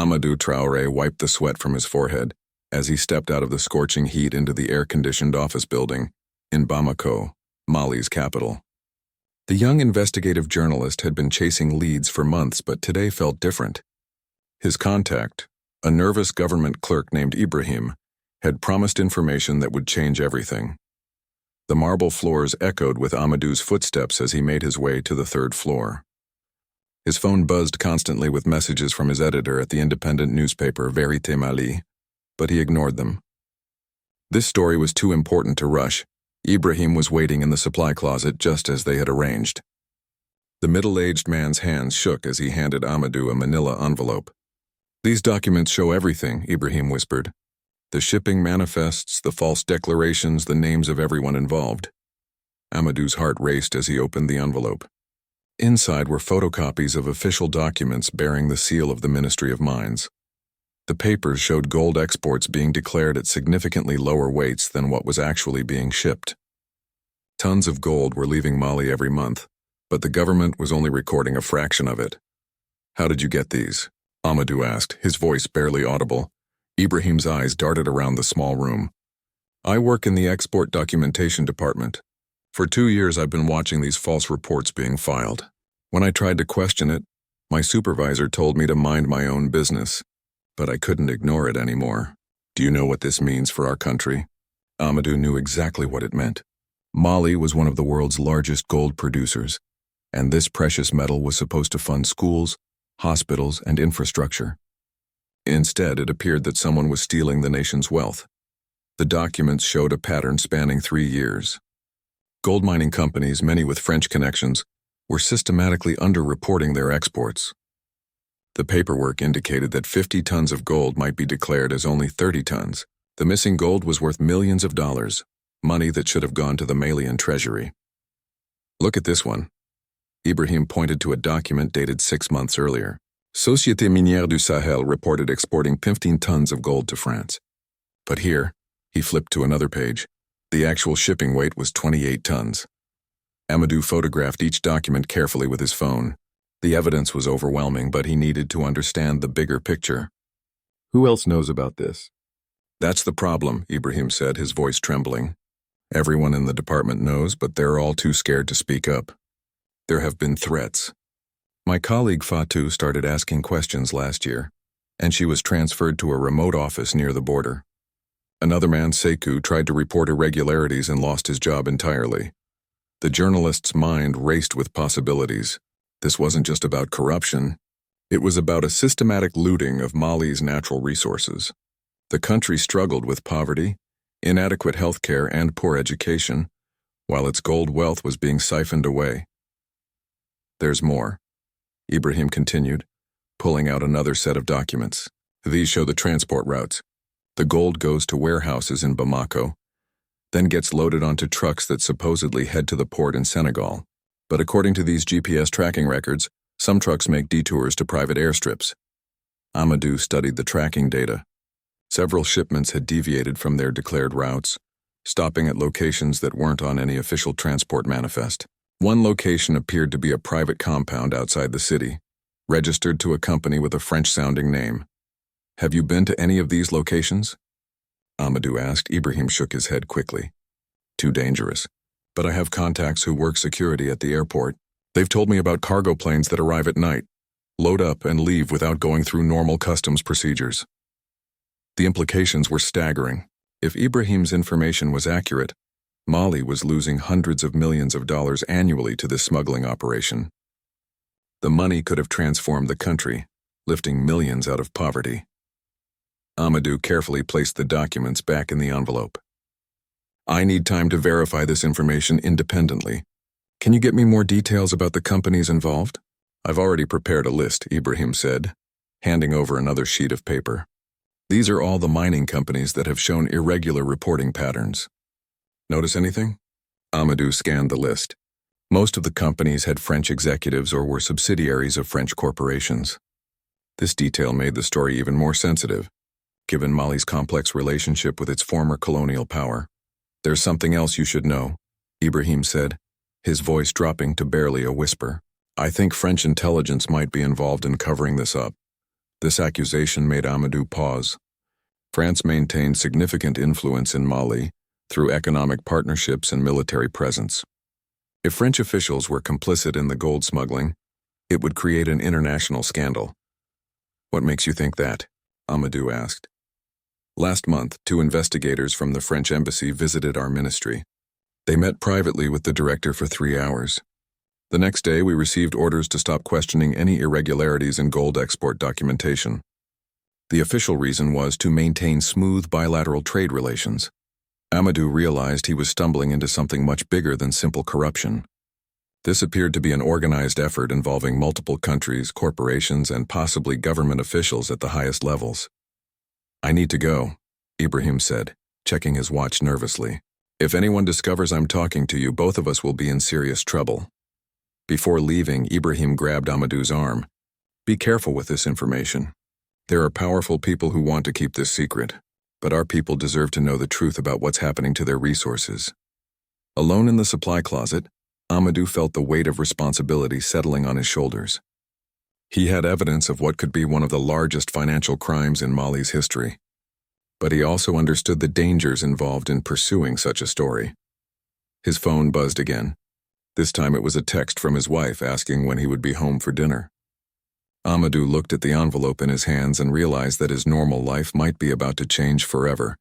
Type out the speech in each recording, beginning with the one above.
Amadou Traoré wiped the sweat from his forehead as he stepped out of the scorching heat into the air-conditioned office building in Bamako, Mali's capital. The young investigative journalist had been chasing leads for months, but today felt different. His contact, a nervous government clerk named Ibrahim, had promised information that would change everything. The marble floors echoed with Amadou's footsteps as he made his way to the third floor. His phone buzzed constantly with messages from his editor at the independent newspaper Vérité Mali, but he ignored them. This story was too important to rush. Ibrahim was waiting in the supply closet just as they had arranged. The middle-aged man's hands shook as he handed Amadou a manila envelope. "These documents show everything," Ibrahim whispered. "The shipping manifests, the false declarations, the names of everyone involved." Amadou's heart raced as he opened the envelope. Inside were photocopies of official documents bearing the seal of the Ministry of Mines. The papers showed gold exports being declared at significantly lower weights than what was actually being shipped. Tons of gold were leaving Mali every month, but the government was only recording a fraction of it. "How did you get these?" Amadou asked, his voice barely audible. Ibrahim's eyes darted around the small room. "I work in the export documentation department. For 2 years I've been watching these false reports being filed. When I tried to question it, my supervisor told me to mind my own business, but I couldn't ignore it anymore. Do you know what this means for our country?" Amadou knew exactly what it meant. Mali was one of the world's largest gold producers, and this precious metal was supposed to fund schools, hospitals, and infrastructure. Instead, it appeared that someone was stealing the nation's wealth. The documents showed a pattern spanning 3 years. Gold mining companies, many with French connections, were systematically underreporting their exports. The paperwork indicated that 50 tons of gold might be declared as only 30 tons. The missing gold was worth millions of dollars, money that should have gone to the Malian treasury. "Look at this one." Ibrahim pointed to a document dated 6 months earlier. Société Minière du Sahel reported exporting 15 tons of gold to France. But here, he flipped to another page. The actual shipping weight was 28 tons. Amadou photographed each document carefully with his phone. The evidence was overwhelming, but he needed to understand the bigger picture. "Who else knows about this?" "That's the problem," Ibrahim said, his voice trembling. "Everyone in the department knows, but they're all too scared to speak up. There have been threats. My colleague Fatou started asking questions last year, and she was transferred to a remote office near the border. Another man, Sekou, tried to report irregularities and lost his job entirely. The journalist's mind raced with possibilities. This wasn't just about corruption. It was about a systematic looting of Mali's natural resources. The country struggled with poverty, inadequate health care, and poor education, while its gold wealth was being siphoned away. "There's more," Ibrahim continued, pulling out another set of documents. "These show the transport routes. The gold goes to warehouses in Bamako, then gets loaded onto trucks that supposedly head to the port in Senegal. But according to these GPS tracking records, some trucks make detours to private airstrips." Amadou studied the tracking data. Several shipments had deviated from their declared routes, stopping at locations that weren't on any official transport manifest. One location appeared to be a private compound outside the city, registered to a company with a French-sounding name. "Have you been to any of these locations?" Amadou asked. Ibrahim shook his head quickly. "Too dangerous. But I have contacts who work security at the airport. They've told me about cargo planes that arrive at night, load up and leave without going through normal customs procedures." The implications were staggering. If Ibrahim's information was accurate, Mali was losing hundreds of millions of dollars annually to this smuggling operation. The money could have transformed the country, lifting millions out of poverty. Amadou carefully placed the documents back in the envelope. "I need time to verify this information independently. Can you get me more details about the companies involved?" "I've already prepared a list," Ibrahim said, handing over another sheet of paper. "These are all the mining companies that have shown irregular reporting patterns. Notice anything?" Amadou scanned the list. Most of the companies had French executives or were subsidiaries of French corporations. This detail made the story even more sensitive, given Mali's complex relationship with its former colonial power. "There's something else you should know," Ibrahim said, his voice dropping to barely a whisper. "I think French intelligence might be involved in covering this up. This accusation made Amadou pause. France maintained significant influence in Mali through economic partnerships and military presence. If French officials were complicit in the gold smuggling, it would create an international scandal. What makes you think that? Amadou asked. Last month, 2 investigators from the French embassy visited our ministry. They met privately with the director for 3 hours. The next day, we received orders to stop questioning any irregularities in gold export documentation. The official reason was to maintain smooth bilateral trade relations. Amadou realized he was stumbling into something much bigger than simple corruption. This appeared to be an organized effort involving multiple countries, corporations, and possibly government officials at the highest levels. I need to go, Ibrahim said, checking his watch nervously. If anyone discovers I'm talking to you, both of us will be in serious trouble. Before leaving, Ibrahim grabbed Amadou's arm. Be careful with this information. There are powerful people who want to keep this secret, but our people deserve to know the truth about what's happening to their resources. Alone in the supply closet, Amadou felt the weight of responsibility settling on his shoulders. He had evidence of what could be one of the largest financial crimes in Mali's history, but he also understood the dangers involved in pursuing such a story. His phone buzzed again. This time it was a text from his wife asking when he would be home for dinner. Amadou looked at the envelope in his hands and realized that his normal life might be about to change forever.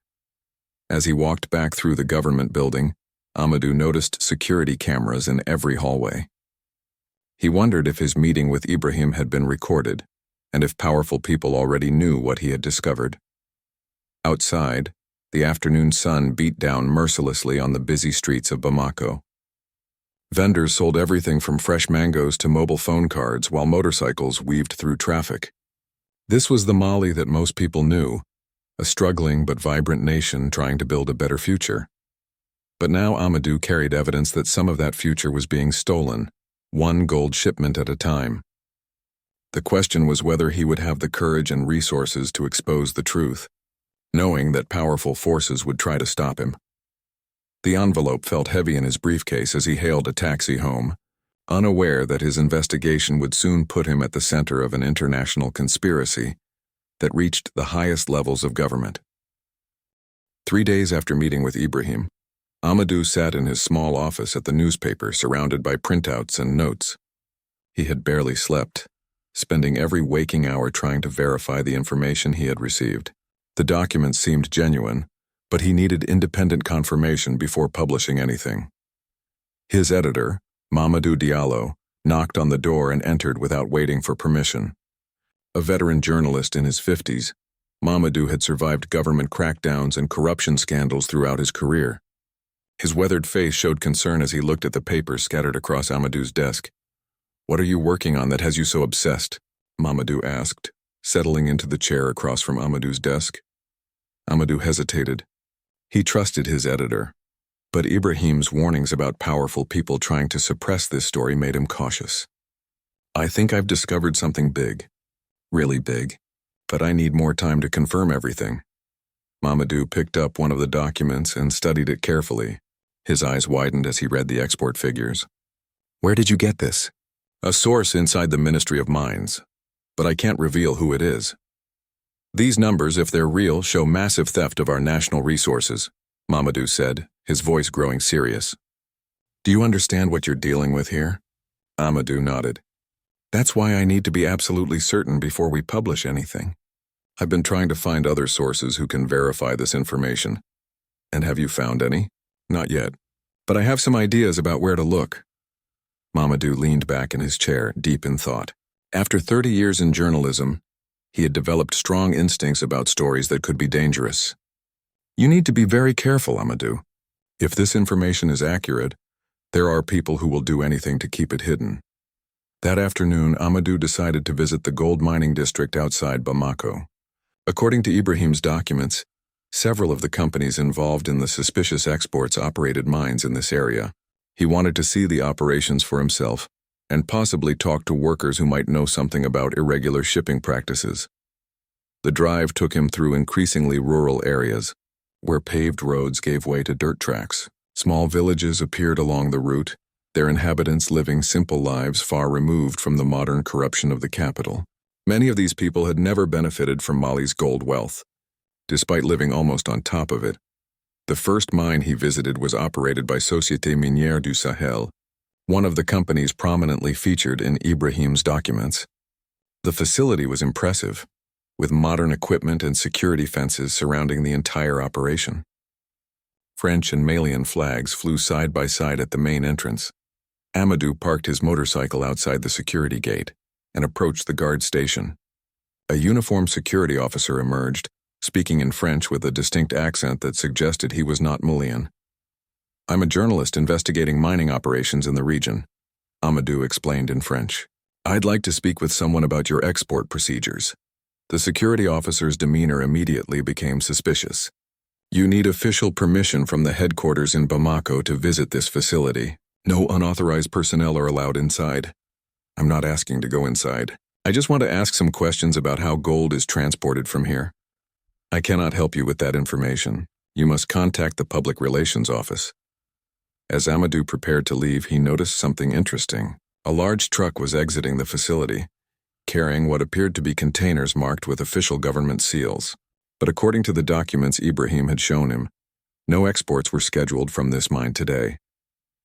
As he walked back through the government building, Amadou noticed security cameras in every hallway. He wondered if his meeting with Ibrahim had been recorded, and if powerful people already knew what he had discovered. Outside, the afternoon sun beat down mercilessly on the busy streets of Bamako. Vendors sold everything from fresh mangoes to mobile phone cards while motorcycles weaved through traffic. This was the Mali that most people knew, a struggling but vibrant nation trying to build a better future. But now Amadou carried evidence that some of that future was being stolen, one gold shipment at a time. The question was whether he would have the courage and resources to expose the truth, knowing that powerful forces would try to stop him. The envelope felt heavy in his briefcase as he hailed a taxi home, unaware that his investigation would soon put him at the center of an international conspiracy that reached the highest levels of government. 3 days after meeting with Ibrahim, Amadou sat in his small office at the newspaper surrounded by printouts and notes. He had barely slept, spending every waking hour trying to verify the information he had received. The documents seemed genuine, but he needed independent confirmation before publishing anything. His editor, Mamadou Diallo, knocked on the door and entered without waiting for permission. A veteran journalist in his 50s, Mamadou had survived government crackdowns and corruption scandals throughout his career. His weathered face showed concern as he looked at the papers scattered across Amadou's desk. "What are you working on that has you so obsessed?" Mamadou asked, settling into the chair across from Amadou's desk. Amadou hesitated. He trusted his editor, but Ibrahim's warnings about powerful people trying to suppress this story made him cautious. "I think I've discovered something big. Really big. But I need more time to confirm everything." Mamadou picked up one of the documents and studied it carefully. His eyes widened as he read the export figures. "Where did you get this?" "A source inside the Ministry of Mines, but I can't reveal who it is. These numbers, if they're real, show massive theft of our national resources," Mamadou said, his voice growing serious. "Do you understand what you're dealing with here?" Amadou nodded. "That's why I need to be absolutely certain before we publish anything. I've been trying to find other sources who can verify this information." "And have you found any?" "Not yet, but I have some ideas about where to look." Mamadou leaned back in his chair, deep in thought. After 30 years in journalism, he had developed strong instincts about stories that could be dangerous. "You need to be very careful, Amadou. If this information is accurate, there are people who will do anything to keep it hidden." That afternoon, Amadou decided to visit the gold mining district outside Bamako. According to Ibrahim's documents, several of the companies involved in the suspicious exports operated mines in this area. He wanted to see the operations for himself and possibly talk to workers who might know something about irregular shipping practices. The drive took him through increasingly rural areas, where paved roads gave way to dirt tracks. Small villages appeared along the route, their inhabitants living simple lives far removed from the modern corruption of the capital. Many of these people had never benefited from Mali's gold wealth, despite living almost on top of it. The first mine he visited was operated by Société Minière du Sahel, one of the companies prominently featured in Ibrahim's documents. The facility was impressive, with modern equipment and security fences surrounding the entire operation. French and Malian flags flew side by side at the main entrance. Amadou parked his motorcycle outside the security gate and approached the guard station. A uniformed security officer emerged, speaking in French with a distinct accent that suggested he was not Malian. "I'm a journalist investigating mining operations in the region," Amadou explained in French. "I'd like to speak with someone about your export procedures." The security officer's demeanor immediately became suspicious. "You need official permission from the headquarters in Bamako to visit this facility. No unauthorized personnel are allowed inside." "I'm not asking to go inside. I just want to ask some questions about how gold is transported from here." "I cannot help you with that information. You must contact the public relations office." As Amadou prepared to leave, he noticed something interesting. A large truck was exiting the facility, carrying what appeared to be containers marked with official government seals. But according to the documents Ibrahim had shown him, no exports were scheduled from this mine today.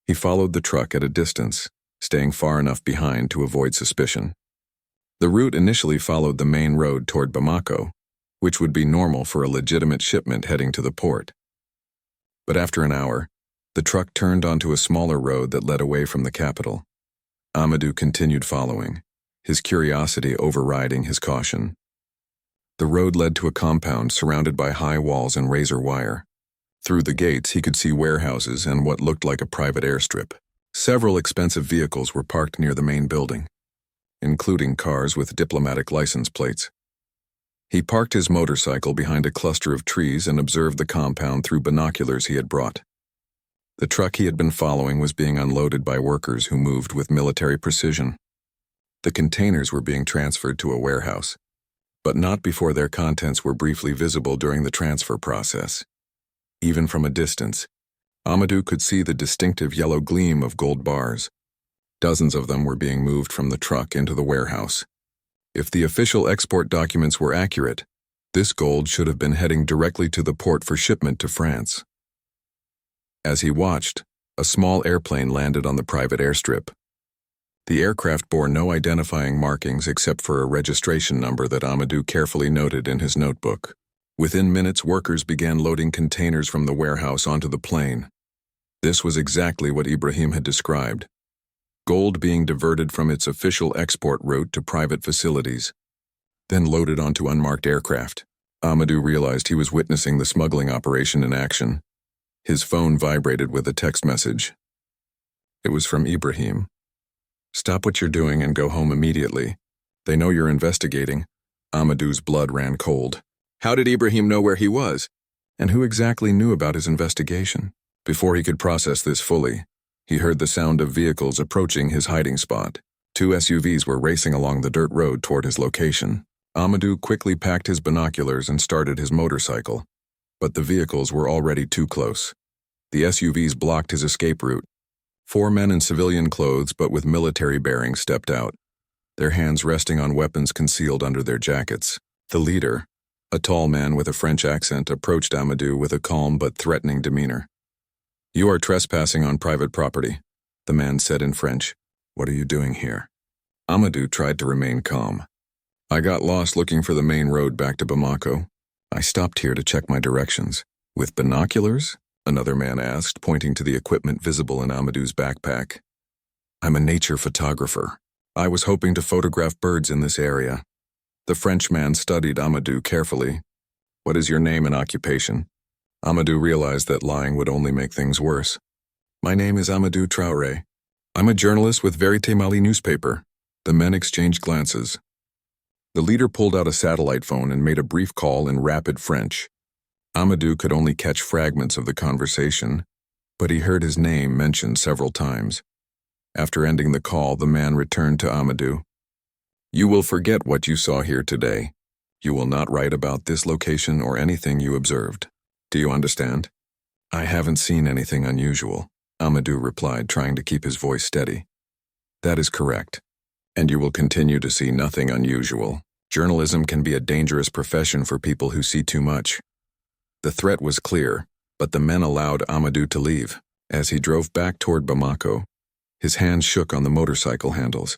He followed the truck at a distance, staying far enough behind to avoid suspicion. The route initially followed the main road toward Bamako, which would be normal for a legitimate shipment heading to the port. But after an hour, the truck turned onto a smaller road that led away from the capital. Amadou continued following, his curiosity overriding his caution. The road led to a compound surrounded by high walls and razor wire. Through the gates, he could see warehouses and what looked like a private airstrip. Several expensive vehicles were parked near the main building, including cars with diplomatic license plates. He parked his motorcycle behind a cluster of trees and observed the compound through binoculars he had brought. The truck he had been following was being unloaded by workers who moved with military precision. The containers were being transferred to a warehouse, but not before their contents were briefly visible during the transfer process. Even from a distance, Amadou could see the distinctive yellow gleam of gold bars. Dozens of them were being moved from the truck into the warehouse. If the official export documents were accurate, this gold should have been heading directly to the port for shipment to France. As he watched, a small airplane landed on the private airstrip. The aircraft bore no identifying markings except for a registration number that Amadou carefully noted in his notebook. Within minutes, workers began loading containers from the warehouse onto the plane. This was exactly what Ibrahim had described: gold being diverted from its official export route to private facilities, then loaded onto unmarked aircraft. Amadou realized he was witnessing the smuggling operation in action. His phone vibrated with a text message. It was from Ibrahim. "Stop what you're doing and go home immediately. They know you're investigating." Amadou's blood ran cold. How did Ibrahim know where he was? And who exactly knew about his investigation? Before he could process this fully, he heard the sound of vehicles approaching his hiding spot. 2 SUVs were racing along the dirt road toward his location. Amadou quickly packed his binoculars and started his motorcycle. But the vehicles were already too close. The SUVs blocked his escape route. 4 men in civilian clothes but with military bearings stepped out, their hands resting on weapons concealed under their jackets. The leader, a tall man with a French accent, approached Amadou with a calm but threatening demeanor. "You are trespassing on private property," the man said in French. "What are you doing here?" Amadou tried to remain calm. "I got lost looking for the main road back to Bamako. I stopped here to check my directions." "With binoculars?" another man asked, pointing to the equipment visible in Amadou's backpack. "I'm a nature photographer. I was hoping to photograph birds in this area." The Frenchman studied Amadou carefully. "What is your name and occupation?" Amadou realized that lying would only make things worse. "My name is Amadou Traoré. I'm a journalist with Vérité Mali newspaper." The men exchanged glances. The leader pulled out a satellite phone and made a brief call in rapid French. Amadou could only catch fragments of the conversation, but he heard his name mentioned several times. After ending the call, the man returned to Amadou. "You will forget what you saw here today. You will not write about this location or anything you observed. Do you understand?" "I haven't seen anything unusual," Amadou replied, trying to keep his voice steady. "That is correct. And you will continue to see nothing unusual. Journalism can be a dangerous profession for people who see too much. The threat was clear, but the men allowed Amadou to leave. As he drove back toward Bamako, his hands shook on the motorcycle handles.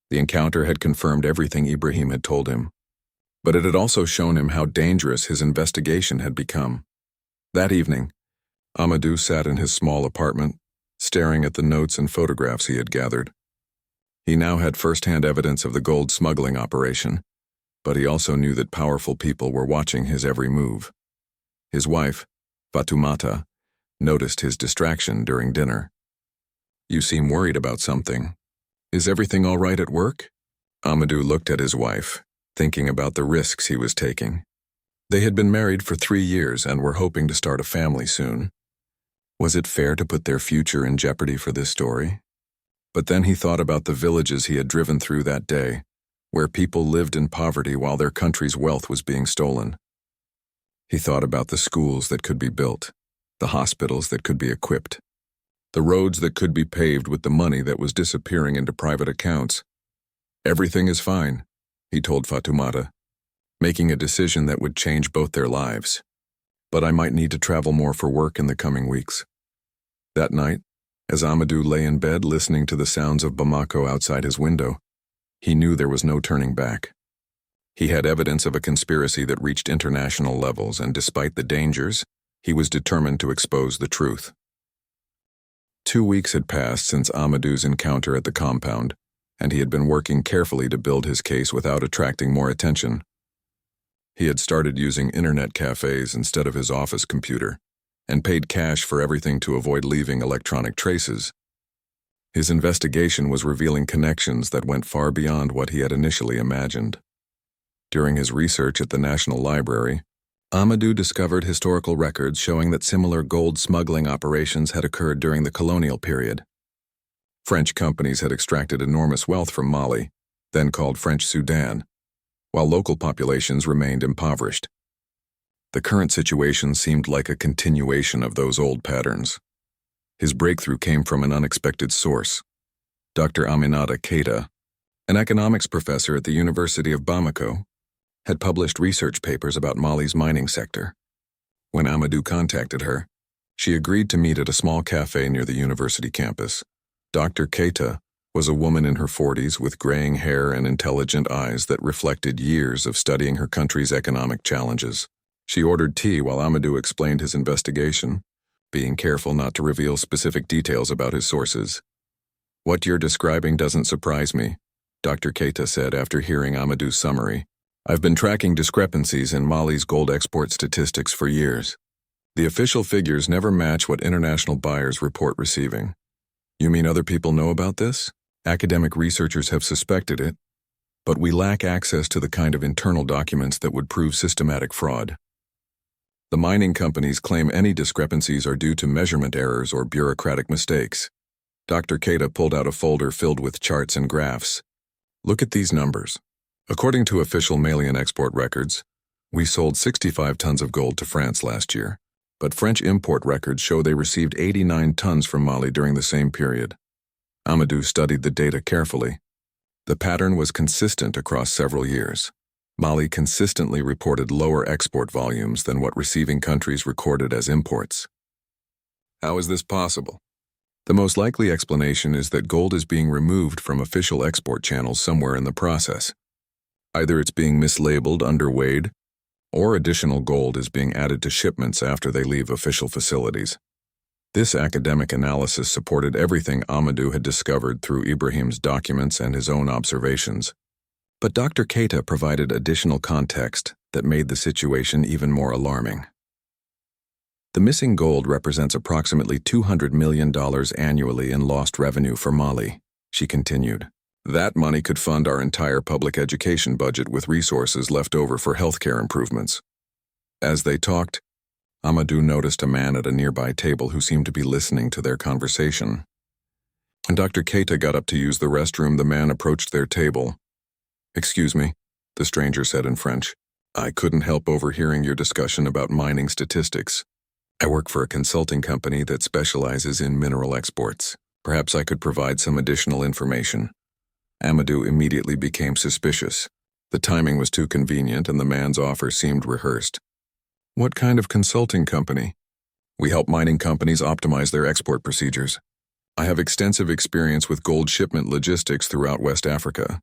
The encounter had confirmed everything Ibrahim had told him, but it had also shown him how dangerous his investigation had become. That evening, Amadou sat in his small apartment, staring at the notes and photographs he had gathered. He now had first-hand evidence of the gold smuggling operation, but he also knew that powerful people were watching his every move. His wife, Fatoumata, noticed his distraction during dinner. "You seem worried about something. Is everything all right at work?" Amadou looked at his wife, thinking about the risks he was taking. They had been married for 3 years and were hoping to start a family soon. Was it fair to put their future in jeopardy for this story? But then he thought about the villages he had driven through that day, where people lived in poverty while their country's wealth was being stolen. He thought about the schools that could be built, the hospitals that could be equipped, the roads that could be paved with the money that was disappearing into private accounts. "Everything is fine," he told Fatoumata, making a decision that would change both their lives. "But I might need to travel more for work in the coming weeks." That night, as Amadou lay in bed listening to the sounds of Bamako outside his window, he knew there was no turning back. He had evidence of a conspiracy that reached international levels, and despite the dangers, he was determined to expose the truth. 2 weeks had passed since Amadou's encounter at the compound, and he had been working carefully to build his case without attracting more attention. He had started using internet cafes instead of his office computer, and paid cash for everything to avoid leaving electronic traces. His investigation was revealing connections that went far beyond what he had initially imagined. During his research at the National Library, Amadou discovered historical records showing that similar gold smuggling operations had occurred during the colonial period. French companies had extracted enormous wealth from Mali, then called French Sudan, while local populations remained impoverished. The current situation seemed like a continuation of those old patterns. His breakthrough came from an unexpected source. Dr. Aminata Keita, an economics professor at the University of Bamako, had published research papers about Mali's mining sector. When Amadou contacted her, she agreed to meet at a small cafe near the university campus. Dr. Keita was a woman in her 40s with graying hair and intelligent eyes that reflected years of studying her country's economic challenges. She ordered tea while Amadou explained his investigation, being careful not to reveal specific details about his sources. "What you're describing doesn't surprise me," Dr. Keita said after hearing Amadou's summary. "I've been tracking discrepancies in Mali's gold export statistics for years. The official figures never match what international buyers report receiving." "You mean other people know about this?" "Academic researchers have suspected it, but we lack access to the kind of internal documents that would prove systematic fraud. The mining companies claim any discrepancies are due to measurement errors or bureaucratic mistakes." Dr. Keita pulled out a folder filled with charts and graphs. "Look at these numbers. According to official Malian export records, we sold 65 tons of gold to France last year, but French import records show they received 89 tons from Mali during the same period." Amadou studied the data carefully. The pattern was consistent across several years. Mali consistently reported lower export volumes than what receiving countries recorded as imports. "How is this possible?" "The most likely explanation is that gold is being removed from official export channels somewhere in the process. Either it's being mislabeled, underweighed, or additional gold is being added to shipments after they leave official facilities." This academic analysis supported everything Amadou had discovered through Ibrahim's documents and his own observations. But Dr. Keita provided additional context that made the situation even more alarming. "The missing gold represents approximately $200 million annually in lost revenue for Mali," she continued. "That money could fund our entire public education budget with resources left over for healthcare improvements." As they talked, Amadou noticed a man at a nearby table who seemed to be listening to their conversation. When Dr. Keita got up to use the restroom, the man approached their table. "Excuse me," the stranger said in French. "I couldn't help overhearing your discussion about mining statistics. I work for a consulting company that specializes in mineral exports. Perhaps I could provide some additional information." Amadou immediately became suspicious. The timing was too convenient and the man's offer seemed rehearsed. What kind of consulting company? We help mining companies optimize their export procedures. I have extensive experience with gold shipment logistics throughout West Africa.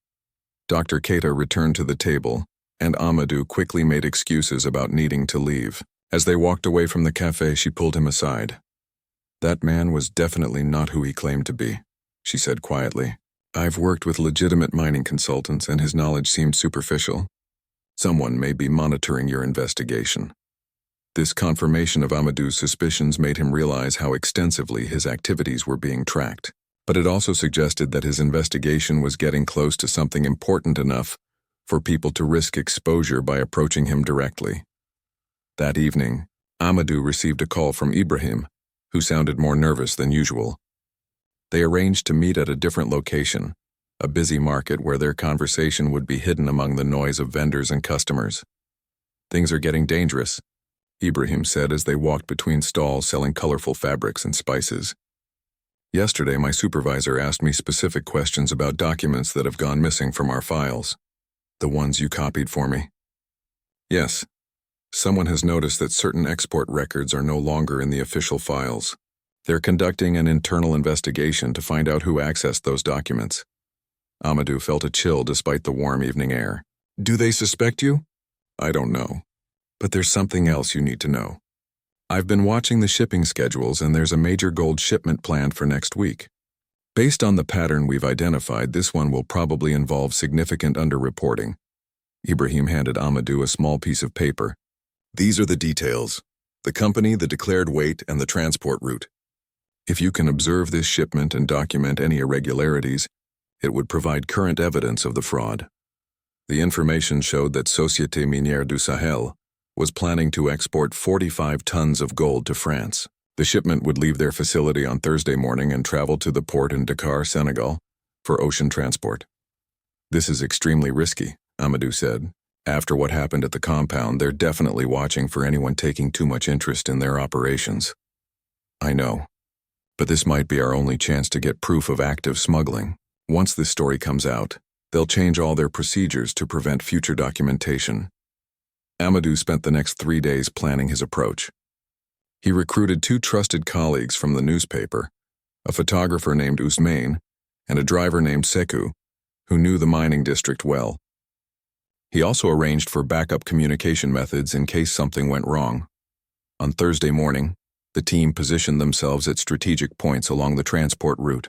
Dr. Keita returned to the table, and Amadou quickly made excuses about needing to leave. As they walked away from the cafe, she pulled him aside. That man was definitely not who he claimed to be, she said quietly. I've worked with legitimate mining consultants and his knowledge seemed superficial. Someone may be monitoring your investigation. This confirmation of Amadou's suspicions made him realize how extensively his activities were being tracked. But it also suggested that his investigation was getting close to something important enough for people to risk exposure by approaching him directly. That evening, Amadou received a call from Ibrahim, who sounded more nervous than usual. They arranged to meet at a different location, a busy market where their conversation would be hidden among the noise of vendors and customers. Things are getting dangerous, Ibrahim said as they walked between stalls selling colorful fabrics and spices. Yesterday, my supervisor asked me specific questions about documents that have gone missing from our files. The ones you copied for me. Yes. Someone has noticed that certain export records are no longer in the official files. They're conducting an internal investigation to find out who accessed those documents. Amadou felt a chill despite the warm evening air. Do they suspect you? I don't know. But there's something else you need to know. I've been watching the shipping schedules and there's a major gold shipment planned for next week. Based on the pattern we've identified, this one will probably involve significant underreporting. Ibrahim handed Amadou a small piece of paper. These are the details: the company, the declared weight, and the transport route. If you can observe this shipment and document any irregularities, it would provide current evidence of the fraud. The information showed that Société Minière du Sahel was planning to export 45 tons of gold to France. The shipment would leave their facility on Thursday morning and travel to the port in Dakar, Senegal, for ocean transport. This is extremely risky, Amadou said. After what happened at the compound, they're definitely watching for anyone taking too much interest in their operations. I know. But this might be our only chance to get proof of active smuggling. Once this story comes out, they'll change all their procedures to prevent future documentation. Amadou spent the next 3 days planning his approach. He recruited 2 trusted colleagues from the newspaper, a photographer named Ousmane and a driver named Sekou, who knew the mining district well. He also arranged for backup communication methods in case something went wrong. On Thursday morning, the team positioned themselves at strategic points along the transport route.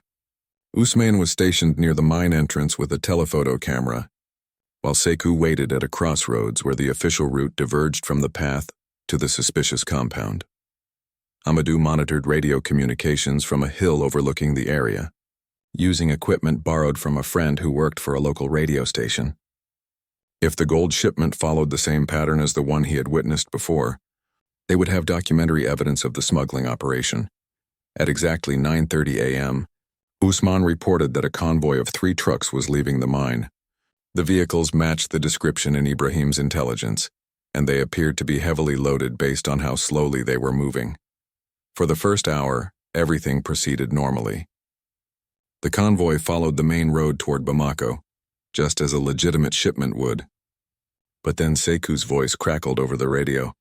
Ousmane was stationed near the mine entrance with a telephoto camera, while Sekou waited at a crossroads where the official route diverged from the path to the suspicious compound. Amadou monitored radio communications from a hill overlooking the area, using equipment borrowed from a friend who worked for a local radio station. If the gold shipment followed the same pattern as the one he had witnessed before, they would have documentary evidence of the smuggling operation. At exactly 9:30 a.m., Ousmane reported that a convoy of 3 trucks was leaving the mine. The vehicles matched the description in Ibrahim's intelligence, and they appeared to be heavily loaded based on how slowly they were moving. For the first hour, everything proceeded normally. The convoy followed the main road toward Bamako, just as a legitimate shipment would. But then Sekou's voice crackled over the radio.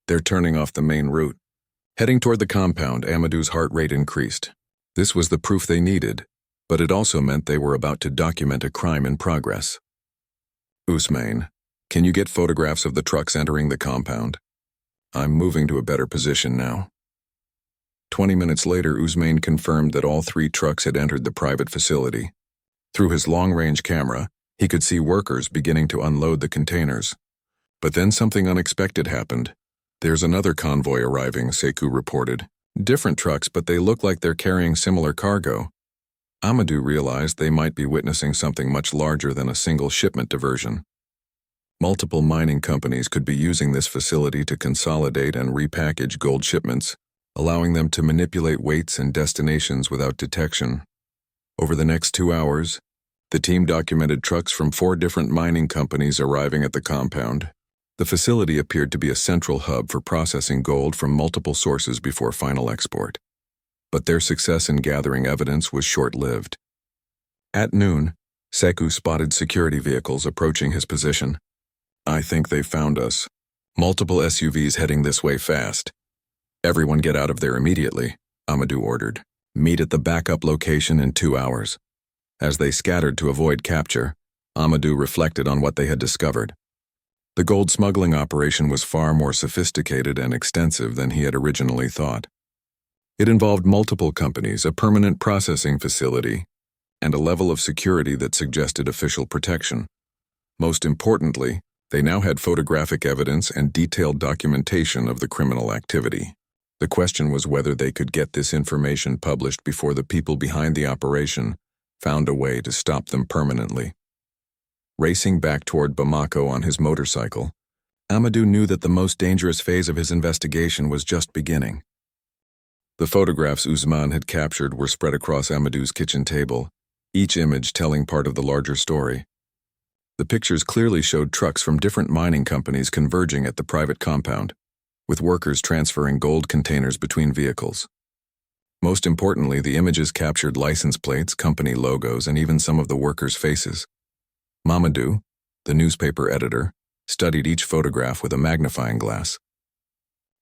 They're turning off the main route. Heading toward the compound, Amadou's heart rate increased. This was the proof they needed, but it also meant they were about to document a crime in progress. Ousmane, can you get photographs of the trucks entering the compound? I'm moving to a better position now. 20 minutes later, Ousmane confirmed that all 3 trucks had entered the private facility. Through his long-range camera, he could see workers beginning to unload the containers. But then something unexpected happened. There's another convoy arriving, Sekou reported. Different trucks, but they look like they're carrying similar cargo. Amadou realized they might be witnessing something much larger than a single shipment diversion. Multiple mining companies could be using this facility to consolidate and repackage gold shipments, allowing them to manipulate weights and destinations without detection. Over the next 2 hours, the team documented trucks from 4 different mining companies arriving at the compound. The facility appeared to be a central hub for processing gold from multiple sources before final export. But their success in gathering evidence was short-lived. At noon, Sekou spotted security vehicles approaching his position. "I think they found us. Multiple SUVs heading this way fast. Everyone get out of there immediately," Amadou ordered. "Meet at the backup location in 2 hours." As they scattered to avoid capture, Amadou reflected on what they had discovered. The gold smuggling operation was far more sophisticated and extensive than he had originally thought. It involved multiple companies, a permanent processing facility, and a level of security that suggested official protection. Most importantly, they now had photographic evidence and detailed documentation of the criminal activity. The question was whether they could get this information published before the people behind the operation found a way to stop them permanently. Racing back toward Bamako on his motorcycle, Amadou knew that the most dangerous phase of his investigation was just beginning. The photographs Ousmane had captured were spread across Amadou's kitchen table, each image telling part of the larger story. The pictures clearly showed trucks from different mining companies converging at the private compound, with workers transferring gold containers between vehicles. Most importantly, the images captured license plates, company logos, and even some of the workers' faces. Mamadou, the newspaper editor, studied each photograph with a magnifying glass.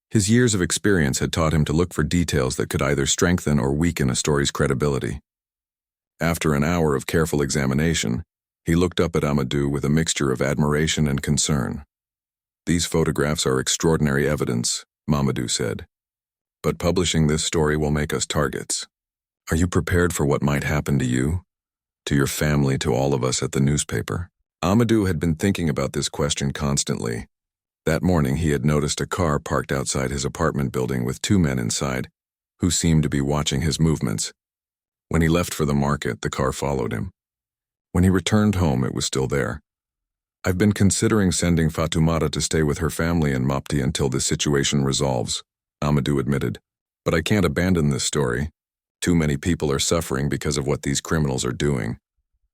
His years of experience had taught him to look for details that could either strengthen or weaken a story's credibility. After an hour of careful examination, he looked up at Amadou with a mixture of admiration and concern. "These photographs are extraordinary evidence," Mamadou said. "But publishing this story will make us targets. Are you prepared for what might happen to you, to your family, to all of us at the newspaper?" Amadou had been thinking about this question constantly. That morning he had noticed a car parked outside his apartment building with 2 men inside, who seemed to be watching his movements. When he left for the market, the car followed him. When he returned home, it was still there. "I've been considering sending Fatoumata to stay with her family in Mopti until this situation resolves," Amadou admitted. "But I can't abandon this story. Too many people are suffering because of what these criminals are doing."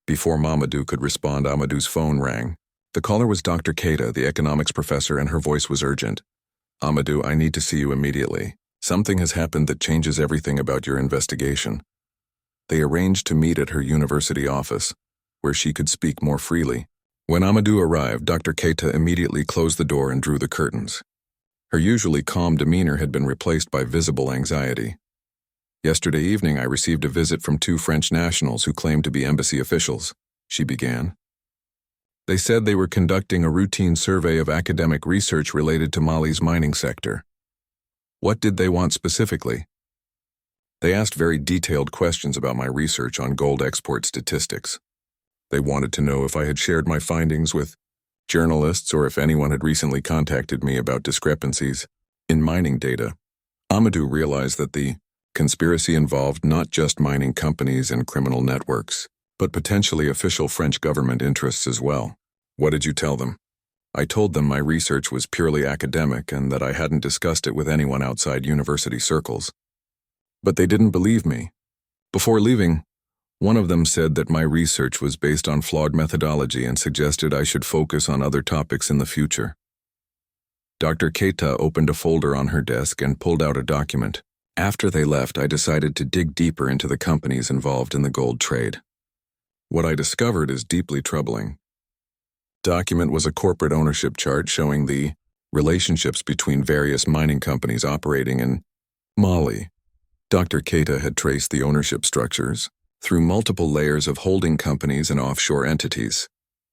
Before Mamadou could respond, Amadou's phone rang. The caller was Dr. Keita, the economics professor, and her voice was urgent. "Amadou, I need to see you immediately. Something has happened that changes everything about your investigation." They arranged to meet at her university office, where she could speak more freely. When Amadou arrived, Dr. Keita immediately closed the door and drew the curtains. Her usually calm demeanor had been replaced by visible anxiety. "Yesterday evening I received a visit from 2 French nationals who claimed to be embassy officials," she began. "They said they were conducting a routine survey of academic research related to Mali's mining sector." "What did they want specifically?" "They asked very detailed questions about my research on gold export statistics. They wanted to know if I had shared my findings with journalists or if anyone had recently contacted me about discrepancies in mining data." Amadou realized that the conspiracy involved not just mining companies and criminal networks, but potentially official French government interests as well. "What did you tell them?" "I told them my research was purely academic and that I hadn't discussed it with anyone outside university circles. But they didn't believe me. Before leaving, one of them said that my research was based on flawed methodology and suggested I should focus on other topics in the future." Dr. Keita opened a folder on her desk and pulled out a document. "After they left, I decided to dig deeper into the companies involved in the gold trade. What I discovered is deeply troubling." Document was a corporate ownership chart showing the relationships between various mining companies operating in Mali. Dr. Keita had traced the ownership structures through multiple layers of holding companies and offshore entities.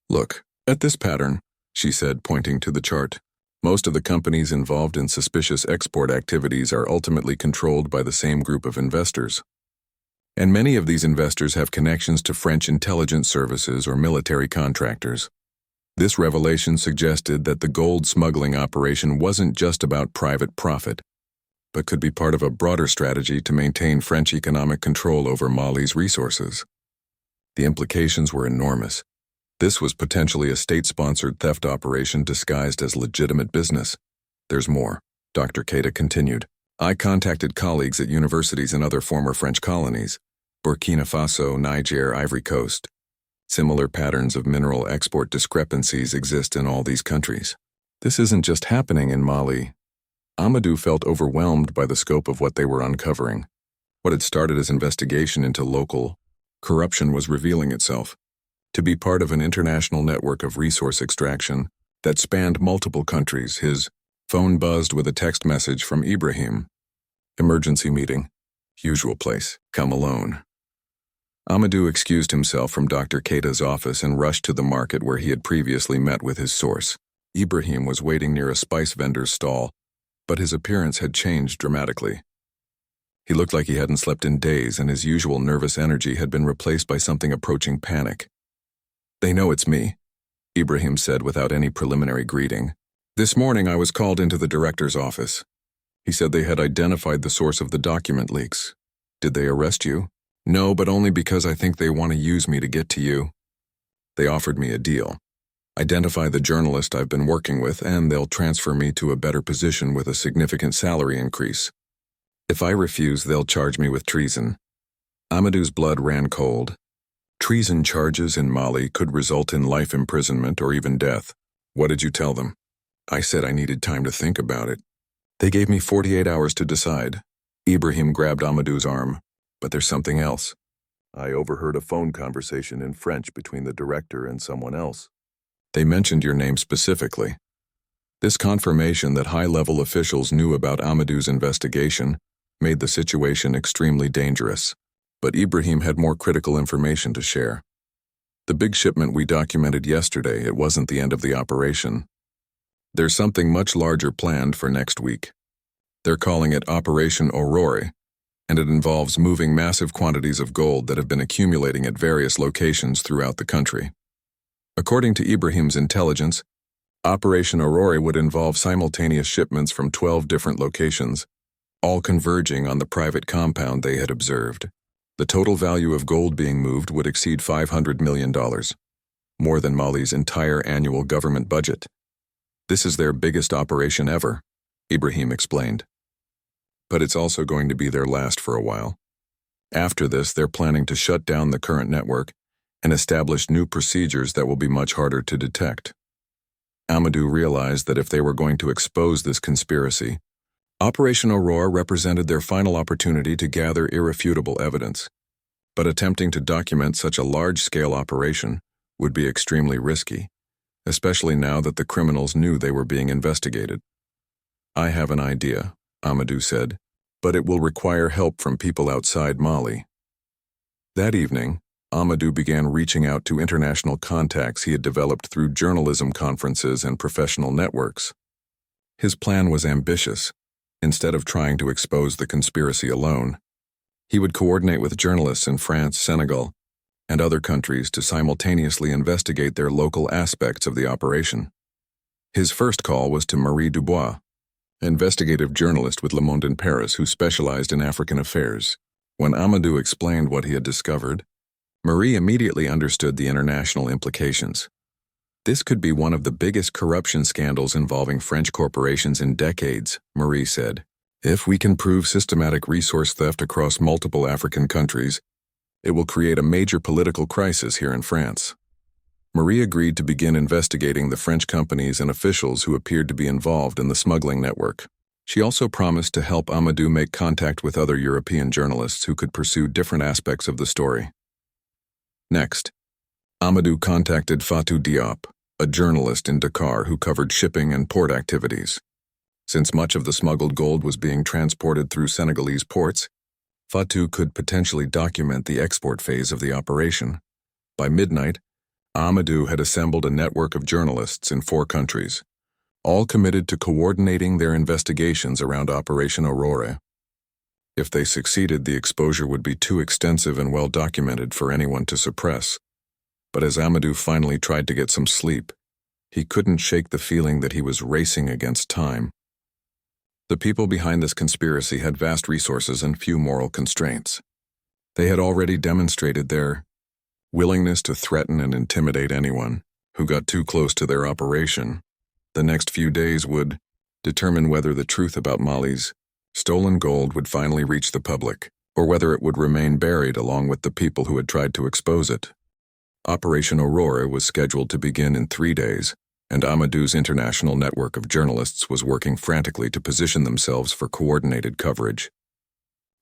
"Look at this pattern," she said, pointing to the chart. "Most of the companies involved in suspicious export activities are ultimately controlled by the same group of investors. And many of these investors have connections to French intelligence services or military contractors." This revelation suggested that the gold smuggling operation wasn't just about private profit, but could be part of a broader strategy to maintain French economic control over Mali's resources. The implications were enormous. This was potentially a state-sponsored theft operation disguised as legitimate business. "There's more," Dr. Keita continued. "I contacted colleagues at universities in other former French colonies, Burkina Faso, Niger, Ivory Coast. Similar patterns of mineral export discrepancies exist in all these countries. This isn't just happening in Mali." Amadou felt overwhelmed by the scope of what they were uncovering. What had started as investigation into local corruption was revealing itself. to be part of an international network of resource extraction that spanned multiple countries. His phone buzzed with a text message from Ibrahim. Emergency meeting. Usual place. Come alone. Amadou excused himself from Dr. Keita's office and rushed to the market where he had previously met with his source. Ibrahim was waiting near a spice vendor's stall, but his appearance had changed dramatically. He looked like he hadn't slept in days, and his usual nervous energy had been replaced by something approaching panic. "They know it's me," Ibrahim said without any preliminary greeting. "This morning I was called into the director's office. He said they had identified the source of the document leaks. Did they arrest you?" "No, but only because I think they want to use me to get to you. They offered me a deal. Identify the journalist I've been working with, and they'll transfer me to a better position with a significant salary increase. If I refuse, they'll charge me with treason." Amadou's blood ran cold. Treason charges in Mali could result in life imprisonment or even death. "What did you tell them?" "I said I needed time to think about it. They gave me 48 hours to decide." Ibrahim grabbed Amadou's arm. "But there's something else. I overheard a phone conversation in French between the director and someone else. They mentioned your name specifically." This confirmation that high-level officials knew about Amadou's investigation made the situation extremely dangerous, but Ibrahim had more critical information to share. "The big shipment we documented yesterday, it wasn't the end of the operation. There's something much larger planned for next week. They're calling it Operation Aurore, and it involves moving massive quantities of gold that have been accumulating at various locations throughout the country." According to Ibrahim's intelligence, Operation Aurore would involve simultaneous shipments from 12 different locations, all converging on the private compound they had observed. The total value of gold being moved would exceed $500 million, more than Mali's entire annual government budget. "This is their biggest operation ever," Ibrahim explained. "But it's also going to be their last for a while. After this, they're planning to shut down the current network and establish new procedures that will be much harder to detect." Amadou realized that if they were going to expose this conspiracy, Operation Aurore represented their final opportunity to gather irrefutable evidence. But attempting to document such a large-scale operation would be extremely risky, especially now that the criminals knew they were being investigated. "I have an idea," Amadou said, "but it will require help from people outside Mali." That evening, Amadou began reaching out to international contacts he had developed through journalism conferences and professional networks. His plan was ambitious. Instead of trying to expose the conspiracy alone, he would coordinate with journalists in France, Senegal, and other countries to simultaneously investigate their local aspects of the operation. His first call was to Marie Dubois, an investigative journalist with Le Monde in Paris who specialized in African affairs. When Amadou explained what he had discovered, Marie immediately understood the international implications. "This could be one of the biggest corruption scandals involving French corporations in decades," Marie said. "If we can prove systematic resource theft across multiple African countries, it will create a major political crisis here in France." Marie agreed to begin investigating the French companies and officials who appeared to be involved in the smuggling network. She also promised to help Amadou make contact with other European journalists who could pursue different aspects of the story. Next, Amadou contacted Fatou Diop, a journalist in Dakar who covered shipping and port activities. Since much of the smuggled gold was being transported through Senegalese ports, Fatou could potentially document the export phase of the operation. By midnight, Amadou had assembled a network of journalists in 4 countries, all committed to coordinating their investigations around Operation Aurore. If they succeeded, the exposure would be too extensive and well documented for anyone to suppress. But as Amadou finally tried to get some sleep, he couldn't shake the feeling that he was racing against time. The people behind this conspiracy had vast resources and few moral constraints. They had already demonstrated their willingness to threaten and intimidate anyone who got too close to their operation. The next few days would determine whether the truth about Mali's stolen gold would finally reach the public, or whether it would remain buried along with the people who had tried to expose it. Operation Aurore was scheduled to begin in 3 days, and Amadou's international network of journalists was working frantically to position themselves for coordinated coverage.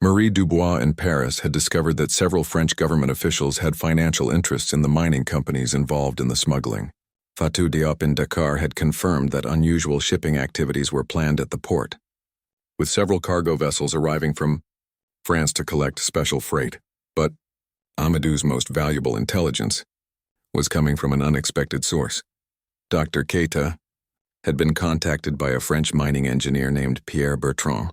Marie Dubois in Paris had discovered that several French government officials had financial interests in the mining companies involved in the smuggling. Fatou Diop in Dakar had confirmed that unusual shipping activities were planned at the port, with several cargo vessels arriving from France to collect special freight. But Amadou's most valuable intelligence was coming from an unexpected source. Dr. Keita had been contacted by a French mining engineer named Pierre Bertrand,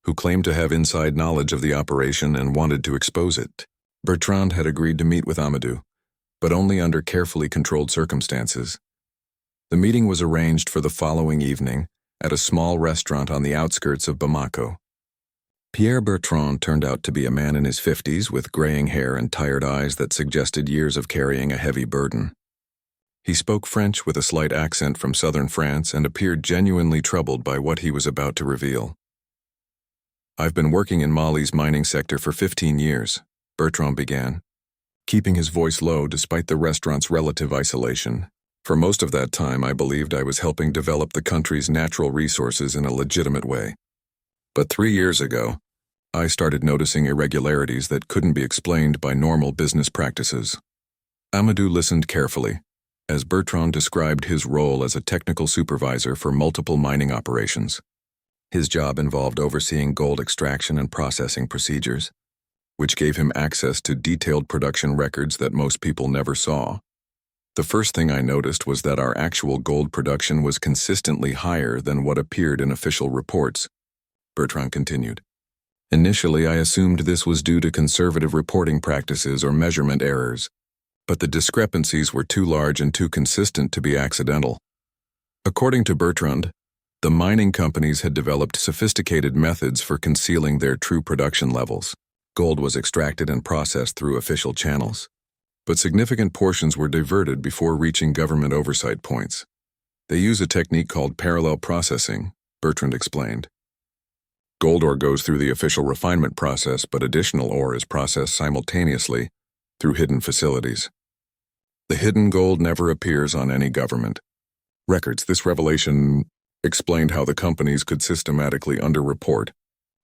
who claimed to have inside knowledge of the operation and wanted to expose it. Bertrand had agreed to meet with Amadou, but only under carefully controlled circumstances. The meeting was arranged for the following evening at a small restaurant on the outskirts of Bamako. Pierre Bertrand turned out to be a man in his 50s with graying hair and tired eyes that suggested years of carrying a heavy burden. He spoke French with a slight accent from southern France and appeared genuinely troubled by what he was about to reveal. "I've been working in Mali's mining sector for 15 years, Bertrand began, keeping his voice low despite the restaurant's relative isolation. For most of that time, I believed I was helping develop the country's natural resources in a legitimate way. But 3 years ago, I started noticing irregularities that couldn't be explained by normal business practices." Amadou listened carefully, as Bertrand described his role as a technical supervisor for multiple mining operations. His job involved overseeing gold extraction and processing procedures, which gave him access to detailed production records that most people never saw. "The first thing I noticed was that our actual gold production was consistently higher than what appeared in official reports," Bertrand continued. "Initially, I assumed this was due to conservative reporting practices or measurement errors, but the discrepancies were too large and too consistent to be accidental." According to Bertrand, the mining companies had developed sophisticated methods for concealing their true production levels. Gold was extracted and processed through official channels, but significant portions were diverted before reaching government oversight points. "They use a technique called parallel processing," Bertrand explained. "Gold ore goes through the official refinement process, but additional ore is processed simultaneously through hidden facilities. The hidden gold never appears on any government records." This revelation explained how the companies could systematically underreport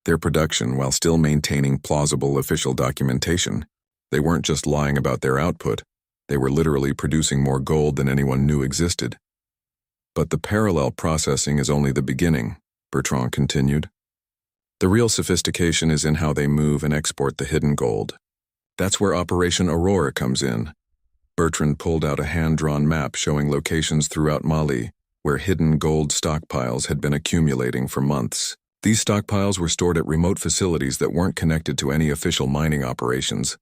their production while still maintaining plausible official documentation. They weren't just lying about their output, they were literally producing more gold than anyone knew existed. "But the parallel processing is only the beginning," Bertrand continued. "The real sophistication is in how they move and export the hidden gold. That's where Operation Aurora comes in." Bertrand pulled out a hand-drawn map showing locations throughout Mali where hidden gold stockpiles had been accumulating for months. These stockpiles were stored at remote facilities that weren't connected to any official mining operations.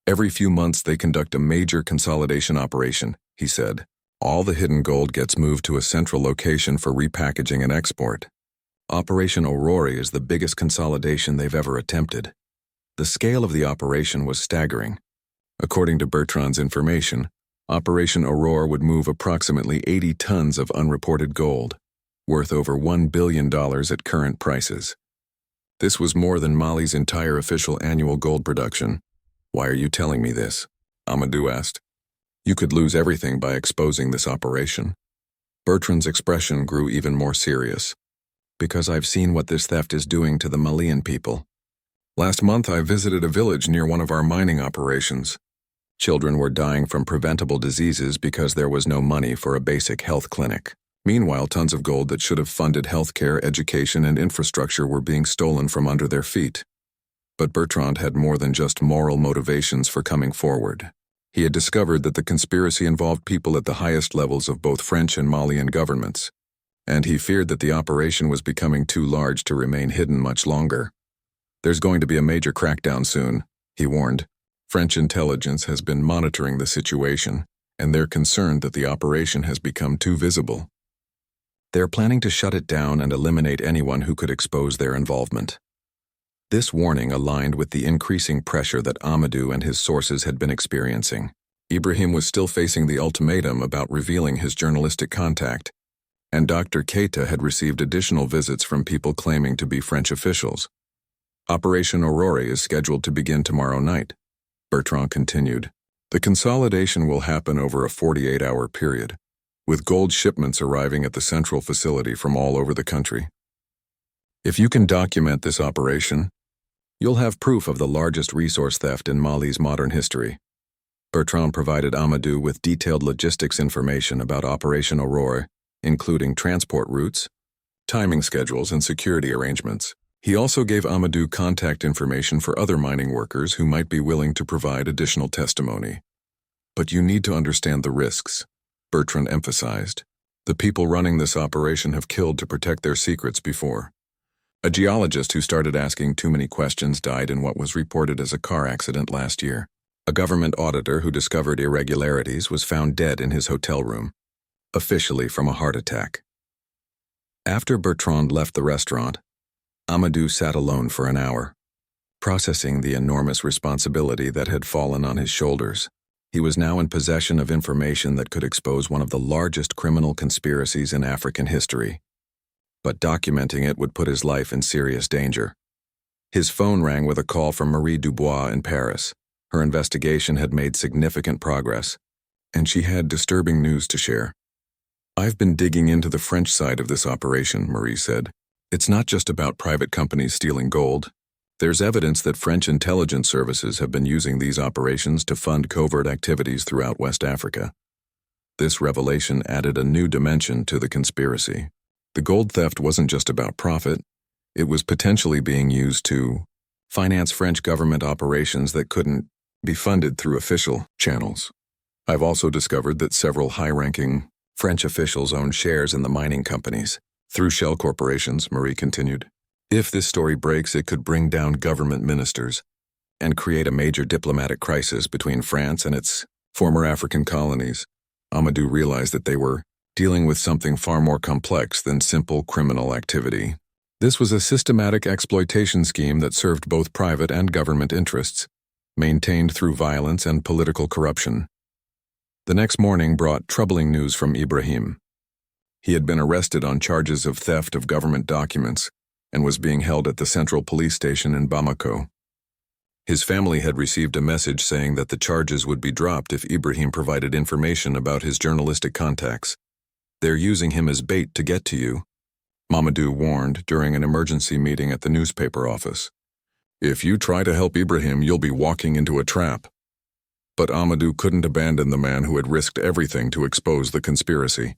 "Every few months they conduct a major consolidation operation," he said. "All the hidden gold gets moved to a central location for repackaging and export. Operation Aurora is the biggest consolidation they've ever attempted." The scale of the operation was staggering. According to Bertrand's information, Operation Aurora would move approximately 80 tons of unreported gold, worth over $1 billion at current prices. This was more than Mali's entire official annual gold production. "Why are you telling me this?" Amadou asked. "You could lose everything by exposing this operation." Bertrand's expression grew even more serious. "Because I've seen what this theft is doing to the Malian people. Last month I visited a village near one of our mining operations. Children were dying from preventable diseases because there was no money for a basic health clinic. Meanwhile, tons of gold that should have funded healthcare, education, and infrastructure were being stolen from under their feet." But Bertrand had more than just moral motivations for coming forward. He had discovered that the conspiracy involved people at the highest levels of both French and Malian governments, and he feared that the operation was becoming too large to remain hidden much longer. "There's going to be a major crackdown soon," he warned. "French intelligence has been monitoring the situation, and they're concerned that the operation has become too visible. They're planning to shut it down and eliminate anyone who could expose their involvement." This warning aligned with the increasing pressure that Amadou and his sources had been experiencing. Ibrahim was still facing the ultimatum about revealing his journalistic contact, and Dr. Keita had received additional visits from people claiming to be French officials. "Operation Aurora is scheduled to begin tomorrow night," Bertrand continued. "The consolidation will happen over a 48-hour period, with gold shipments arriving at the central facility from all over the country. If you can document this operation, You'll have proof of the largest resource theft in Mali's modern history. Bertrand provided Amadou with detailed logistics information about Operation Aurore, including transport routes, timing schedules, and security arrangements. He also gave Amadou contact information for other mining workers who might be willing to provide additional testimony. But you need to understand the risks, Bertrand emphasized. The people running this operation have killed to protect their secrets before. A geologist who started asking too many questions died in what was reported as a car accident last year. A government auditor who discovered irregularities was found dead in his hotel room, officially from a heart attack. After Bertrand left the restaurant, Amadou sat alone for an hour, processing the enormous responsibility that had fallen on his shoulders. He was now in possession of information that could expose one of the largest criminal conspiracies in African history. But documenting it would put his life in serious danger. His phone rang with a call from Marie Dubois in Paris. Her investigation had made significant progress, and she had disturbing news to share. "I've been digging into the French side of this operation," Marie said. "It's not just about private companies stealing gold. There's evidence that French intelligence services have been using these operations to fund covert activities throughout West Africa." This revelation added a new dimension to the conspiracy. The gold theft wasn't just about profit. It was potentially being used to finance French government operations that couldn't be funded through official channels. "I've also discovered that several high-ranking French officials own shares in the mining companies through shell corporations," Marie continued. "If this story breaks, it could bring down government ministers and create a major diplomatic crisis between France and its former African colonies." Amadou realized that they were dealing with something far more complex than simple criminal activity. This was a systematic exploitation scheme that served both private and government interests, maintained through violence and political corruption. The next morning brought troubling news from Ibrahim. He had been arrested on charges of theft of government documents and was being held at the central police station in Bamako. His family had received a message saying that the charges would be dropped if Ibrahim provided information about his journalistic contacts. "They're using him as bait to get to you," Mamadou warned during an emergency meeting at the newspaper office. "If you try to help Ibrahim, you'll be walking into a trap." But Amadou couldn't abandon the man who had risked everything to expose the conspiracy.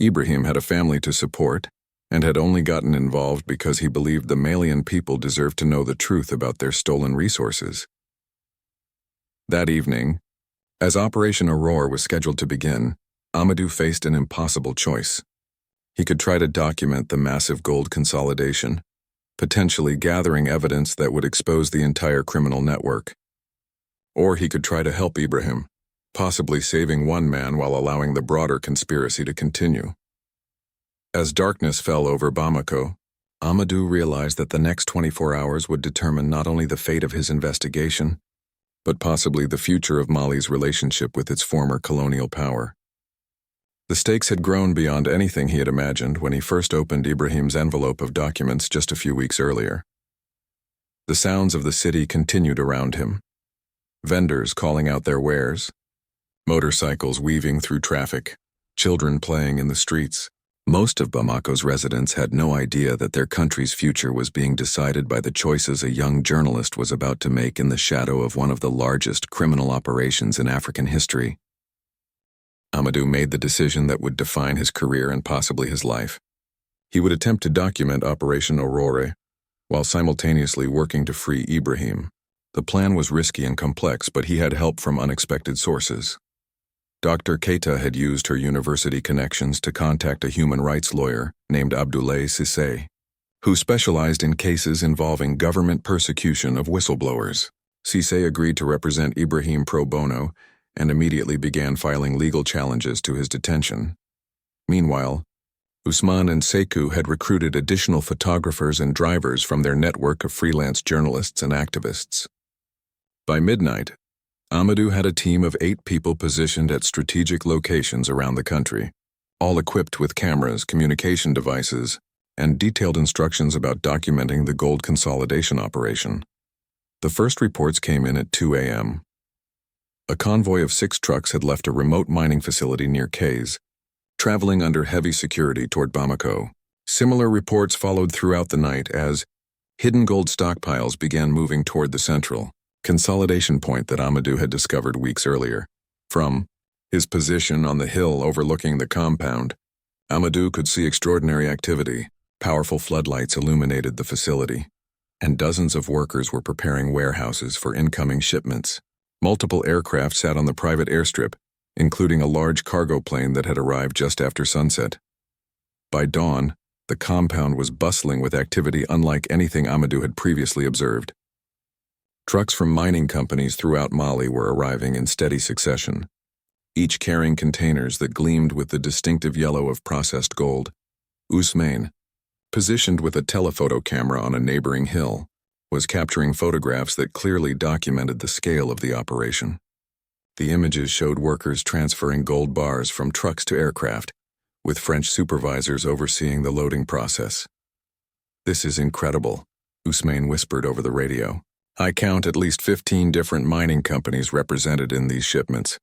Ibrahim had a family to support and had only gotten involved because he believed the Malian people deserved to know the truth about their stolen resources. That evening, as Operation Aurore was scheduled to begin, Amadou faced an impossible choice. He could try to document the massive gold consolidation, potentially gathering evidence that would expose the entire criminal network. Or he could try to help Ibrahim, possibly saving one man while allowing the broader conspiracy to continue. As darkness fell over Bamako, Amadou realized that the next 24 hours would determine not only the fate of his investigation, but possibly the future of Mali's relationship with its former colonial power. The stakes had grown beyond anything he had imagined when he first opened Ibrahim's envelope of documents just a few weeks earlier. The sounds of the city continued around him. Vendors calling out their wares, motorcycles weaving through traffic, children playing in the streets. Most of Bamako's residents had no idea that their country's future was being decided by the choices a young journalist was about to make in the shadow of one of the largest criminal operations in African history. Amadou made the decision that would define his career and possibly his life. He would attempt to document Operation Aurore while simultaneously working to free Ibrahim. The plan was risky and complex, but he had help from unexpected sources. Dr. Keita had used her university connections to contact a human rights lawyer named Abdoulaye Cissé, who specialized in cases involving government persecution of whistleblowers. Cissé agreed to represent Ibrahim pro bono and immediately began filing legal challenges to his detention. Meanwhile, Ousmane and Sekou had recruited additional photographers and drivers from their network of freelance journalists and activists. By midnight, Amadou had a team of 8 people positioned at strategic locations around the country, all equipped with cameras, communication devices, and detailed instructions about documenting the gold consolidation operation. The first reports came in at 2 a.m. A convoy of 6 trucks had left a remote mining facility near Kays, traveling under heavy security toward Bamako. Similar reports followed throughout the night as Hidden gold stockpiles began moving toward the central consolidation point that Amadou had discovered weeks earlier. From his position on the hill overlooking the compound, Amadou could see extraordinary activity. Powerful floodlights illuminated the facility, and dozens of workers were preparing warehouses for incoming shipments. Multiple aircraft sat on the private airstrip, including a large cargo plane that had arrived just after sunset. By dawn, the compound was bustling with activity unlike anything Amadou had previously observed. Trucks from mining companies throughout Mali were arriving in steady succession, each carrying containers that gleamed with the distinctive yellow of processed gold. Ousmane, positioned with a telephoto camera on a neighboring hill, was capturing photographs that clearly documented the scale of the operation. The images showed workers transferring gold bars from trucks to aircraft, with French supervisors overseeing the loading process. "This is incredible," Ousmane whispered over the radio. "I count at least 15 different mining companies represented in these shipments,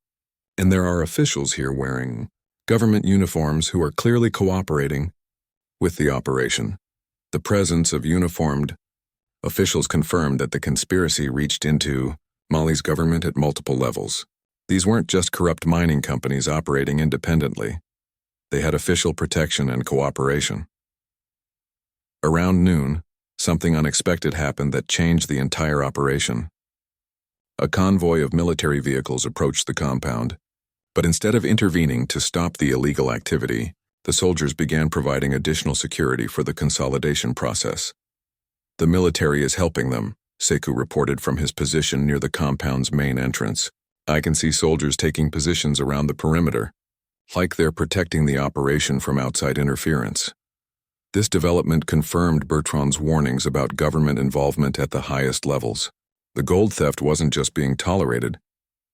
and there are officials here wearing government uniforms who are clearly cooperating with the operation." The presence of uniformed officials confirmed that the conspiracy reached into Mali's government at multiple levels. These weren't just corrupt mining companies operating independently. They had official protection and cooperation. Around noon, something unexpected happened that changed the entire operation. A convoy of military vehicles approached the compound, but instead of intervening to stop the illegal activity, the soldiers began providing additional security for the consolidation process. "The military is helping them," Sekou reported from his position near the compound's main entrance. "I can see soldiers taking positions around the perimeter, like they're protecting the operation from outside interference." This development confirmed Bertrand's warnings about government involvement at the highest levels. The gold theft wasn't just being tolerated,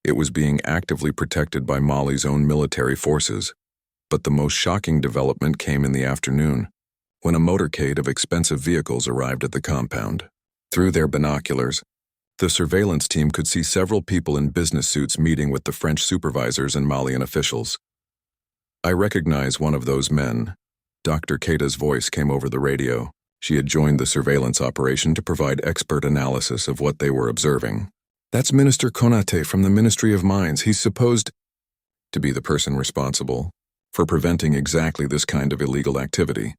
it was being actively protected by Mali's own military forces. But the most shocking development came in the afternoon, when a motorcade of expensive vehicles arrived at the compound. Through their binoculars, the surveillance team could see several people in business suits meeting with the French supervisors and Malian officials. "I recognize one of those men." Dr. Keita's voice came over the radio. She had joined the surveillance operation to provide expert analysis of what they were observing. "That's Minister Konate from the Ministry of Mines. He's supposed to be the person responsible for preventing exactly this kind of illegal activity."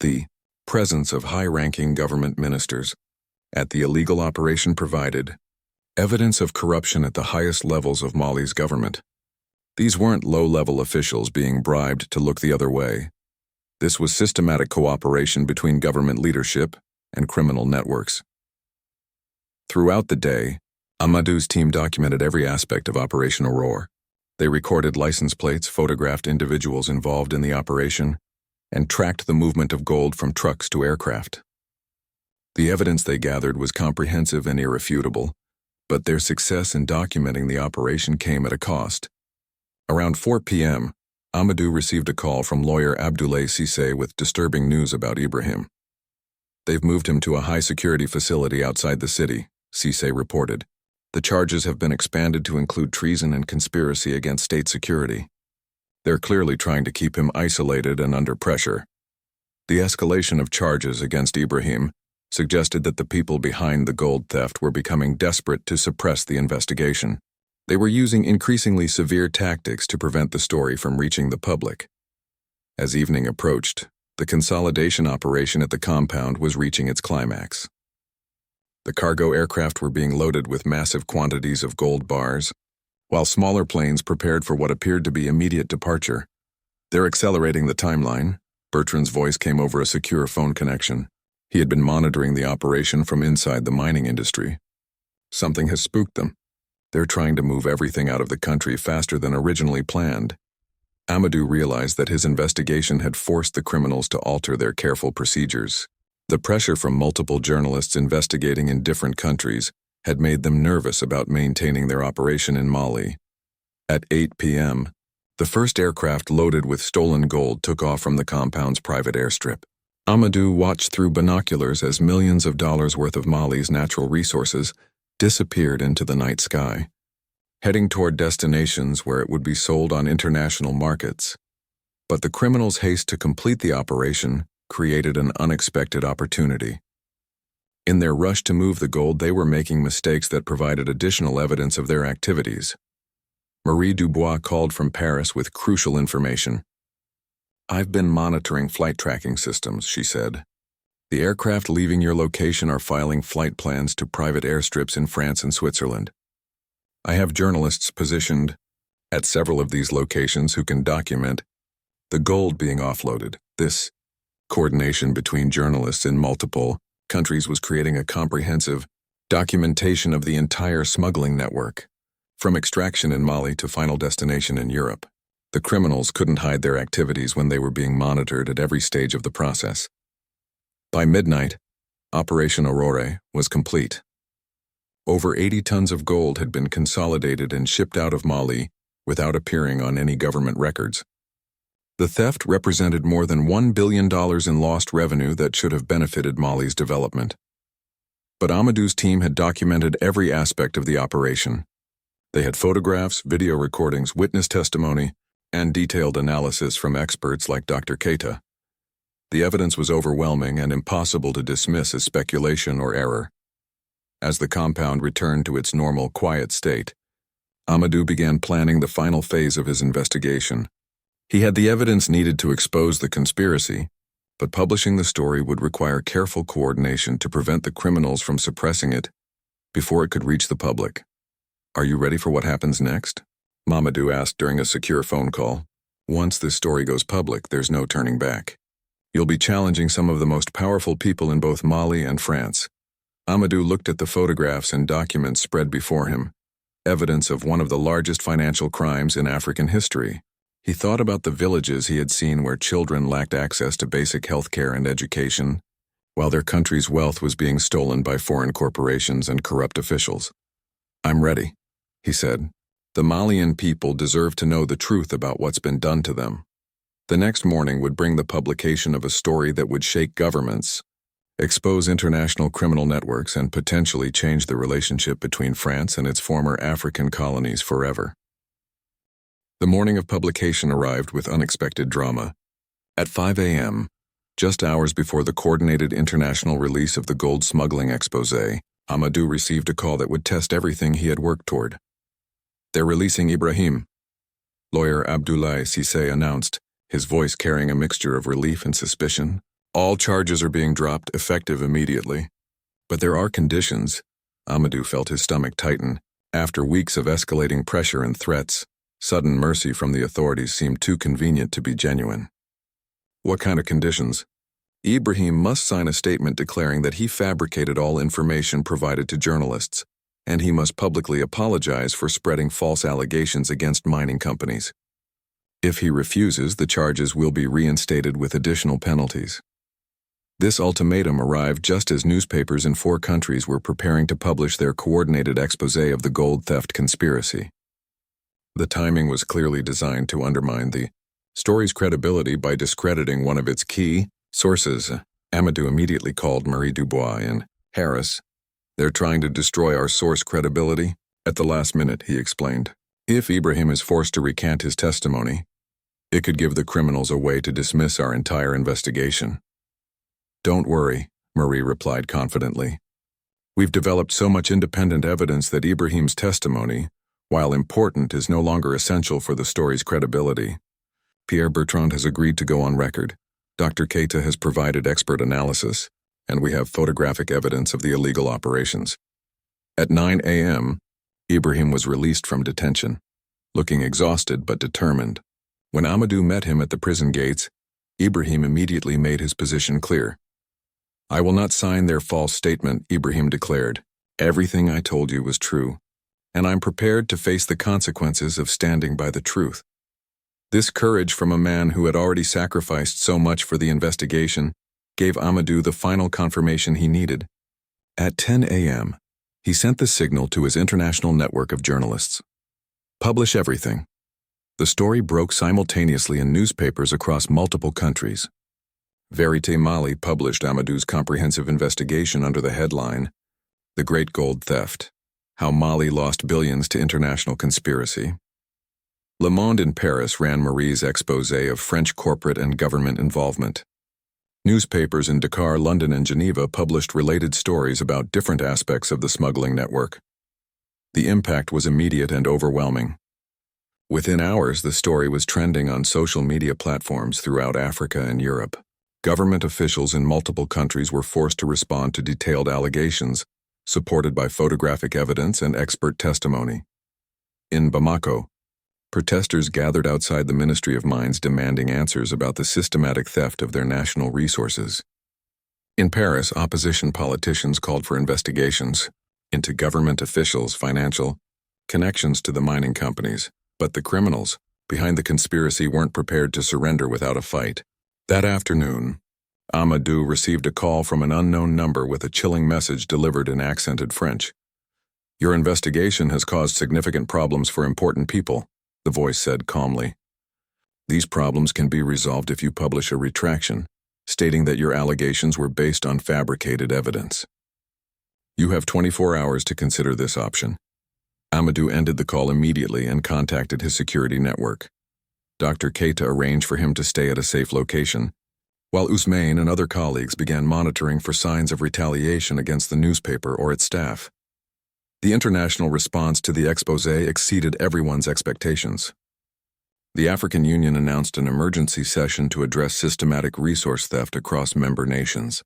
The presence of high-ranking government ministers at the illegal operation provided evidence of corruption at the highest levels of Mali's government. These weren't low-level officials being bribed to look the other way. This was systematic cooperation between government leadership and criminal networks. Throughout the day, Amadou's team documented every aspect of Operation Aurore. They recorded license plates, photographed individuals involved in the operation, and tracked the movement of gold from trucks to aircraft. The evidence they gathered was comprehensive and irrefutable, but their success in documenting the operation came at a cost. Around 4 p.m., Amadou received a call from lawyer Abdoulaye Cissé with disturbing news about Ibrahim. "They've moved him to a high-security facility outside the city," Cissé reported. "The charges have been expanded to include treason and conspiracy against state security. They're clearly trying to keep him isolated and under pressure." The escalation of charges against Ibrahim suggested that the people behind the gold theft were becoming desperate to suppress the investigation. They were using increasingly severe tactics to prevent the story from reaching the public. As evening approached, the consolidation operation at the compound was reaching its climax. The cargo aircraft were being loaded with massive quantities of gold bars, while smaller planes prepared for what appeared to be immediate departure. "They're accelerating the timeline," Bertrand's voice came over a secure phone connection. He had been monitoring the operation from inside the mining industry. "Something has spooked them. They're trying to move everything out of the country faster than originally planned." Amadou realized that his investigation had forced the criminals to alter their careful procedures. The pressure from multiple journalists investigating in different countries had made them nervous about maintaining their operation in Mali. At 8 p.m., the first aircraft loaded with stolen gold took off from the compound's private airstrip. Amadou watched through binoculars as millions of dollars worth of Mali's natural resources disappeared into the night sky, heading toward destinations where it would be sold on international markets. But the criminals' haste to complete the operation created an unexpected opportunity. In their rush to move the gold, they were making mistakes that provided additional evidence of their activities. Marie Dubois called from Paris with crucial information. "I've been monitoring flight tracking systems," she said. "The aircraft leaving your location are filing flight plans to private airstrips in France and Switzerland. I have journalists positioned at several of these locations who can document the gold being offloaded." This coordination between journalists in multiple countries was creating a comprehensive documentation of the entire smuggling network, from extraction in Mali to final destination in Europe. The criminals couldn't hide their activities when they were being monitored at every stage of the process. By midnight, Operation Aurore was complete. Over 80 tons of gold had been consolidated and shipped out of Mali without appearing on any government records. The theft represented more than $1 billion in lost revenue that should have benefited Mali's development. But Amadou's team had documented every aspect of the operation. They had photographs, video recordings, witness testimony, and detailed analysis from experts like Dr. Keita. The evidence was overwhelming and impossible to dismiss as speculation or error. As the compound returned to its normal, quiet state, Amadou began planning the final phase of his investigation. He had the evidence needed to expose the conspiracy, but publishing the story would require careful coordination to prevent the criminals from suppressing it before it could reach the public. "Are you ready for what happens next?" Mamadou asked during a secure phone call. "Once this story goes public, there's no turning back. You'll be challenging some of the most powerful people in both Mali and France." Amadou looked at the photographs and documents spread before him, evidence of one of the largest financial crimes in African history. He thought about the villages he had seen where children lacked access to basic health care and education, while their country's wealth was being stolen by foreign corporations and corrupt officials. "I'm ready," he said. "The Malian people deserve to know the truth about what's been done to them." The next morning would bring the publication of a story that would shake governments, expose international criminal networks, and potentially change the relationship between France and its former African colonies forever. The morning of publication arrived with unexpected drama. At 5 a.m., just hours before the coordinated international release of the gold smuggling exposé, Amadou received a call that would test everything he had worked toward. "They're releasing Ibrahim," lawyer Abdoulaye Cissé announced, his voice carrying a mixture of relief and suspicion. "All charges are being dropped, effective immediately. But there are conditions." Amadou felt his stomach tighten. After weeks of escalating pressure and threats, sudden mercy from the authorities seemed too convenient to be genuine. "What kind of conditions?" "Ibrahim must sign a statement declaring that he fabricated all information provided to journalists, and he must publicly apologize for spreading false allegations against mining companies. If he refuses, the charges will be reinstated with additional penalties." This ultimatum arrived just as newspapers in 4 countries were preparing to publish their coordinated exposé of the gold theft conspiracy. The timing was clearly designed to undermine the story's credibility by discrediting one of its key sources. Amadou immediately called Marie Dubois in Paris. "They're trying to destroy our source credibility." At the last minute, he explained. "If Ibrahim is forced to recant his testimony, it could give the criminals a way to dismiss our entire investigation." "Don't worry," Marie replied confidently. "We've developed so much independent evidence that Ibrahim's testimony, while important, is no longer essential for the story's credibility. Pierre Bertrand has agreed to go on record. Dr. Keita has provided expert analysis, and we have photographic evidence of the illegal operations." At 9 a.m., Ibrahim was released from detention, looking exhausted but determined. When Amadou met him at the prison gates, Ibrahim immediately made his position clear. "I will not sign their false statement," Ibrahim declared. "Everything I told you was true, and I'm prepared to face the consequences of standing by the truth." This courage from a man who had already sacrificed so much for the investigation gave Amadou the final confirmation he needed. At 10 a.m., he sent the signal to his international network of journalists. "Publish everything." The story broke simultaneously in newspapers across multiple countries. Vérité Mali published Amadou's comprehensive investigation under the headline, "The Great Gold Theft: How Mali Lost Billions to International Conspiracy." Le Monde in Paris ran Marie's exposé of French corporate and government involvement. Newspapers in Dakar, London, and Geneva published related stories about different aspects of the smuggling network. The impact was immediate and overwhelming. Within hours, the story was trending on social media platforms throughout Africa and Europe. Government officials in multiple countries were forced to respond to detailed allegations, supported by photographic evidence and expert testimony. In Bamako, protesters gathered outside the Ministry of Mines demanding answers about the systematic theft of their national resources. In Paris, opposition politicians called for investigations into government officials' financial connections to the mining companies, but the criminals behind the conspiracy weren't prepared to surrender without a fight. That afternoon, Amadou received a call from an unknown number with a chilling message delivered in accented French. "Your investigation has caused significant problems for important people," the voice said calmly. "These problems can be resolved if you publish a retraction, stating that your allegations were based on fabricated evidence. You have 24 hours to consider this option." Amadou ended the call immediately and contacted his security network. Dr. Keita arranged for him to stay at a safe location, while Ousmane and other colleagues began monitoring for signs of retaliation against the newspaper or its staff. The international response to the exposé exceeded everyone's expectations. The African Union announced an emergency session to address systematic resource theft across member nations.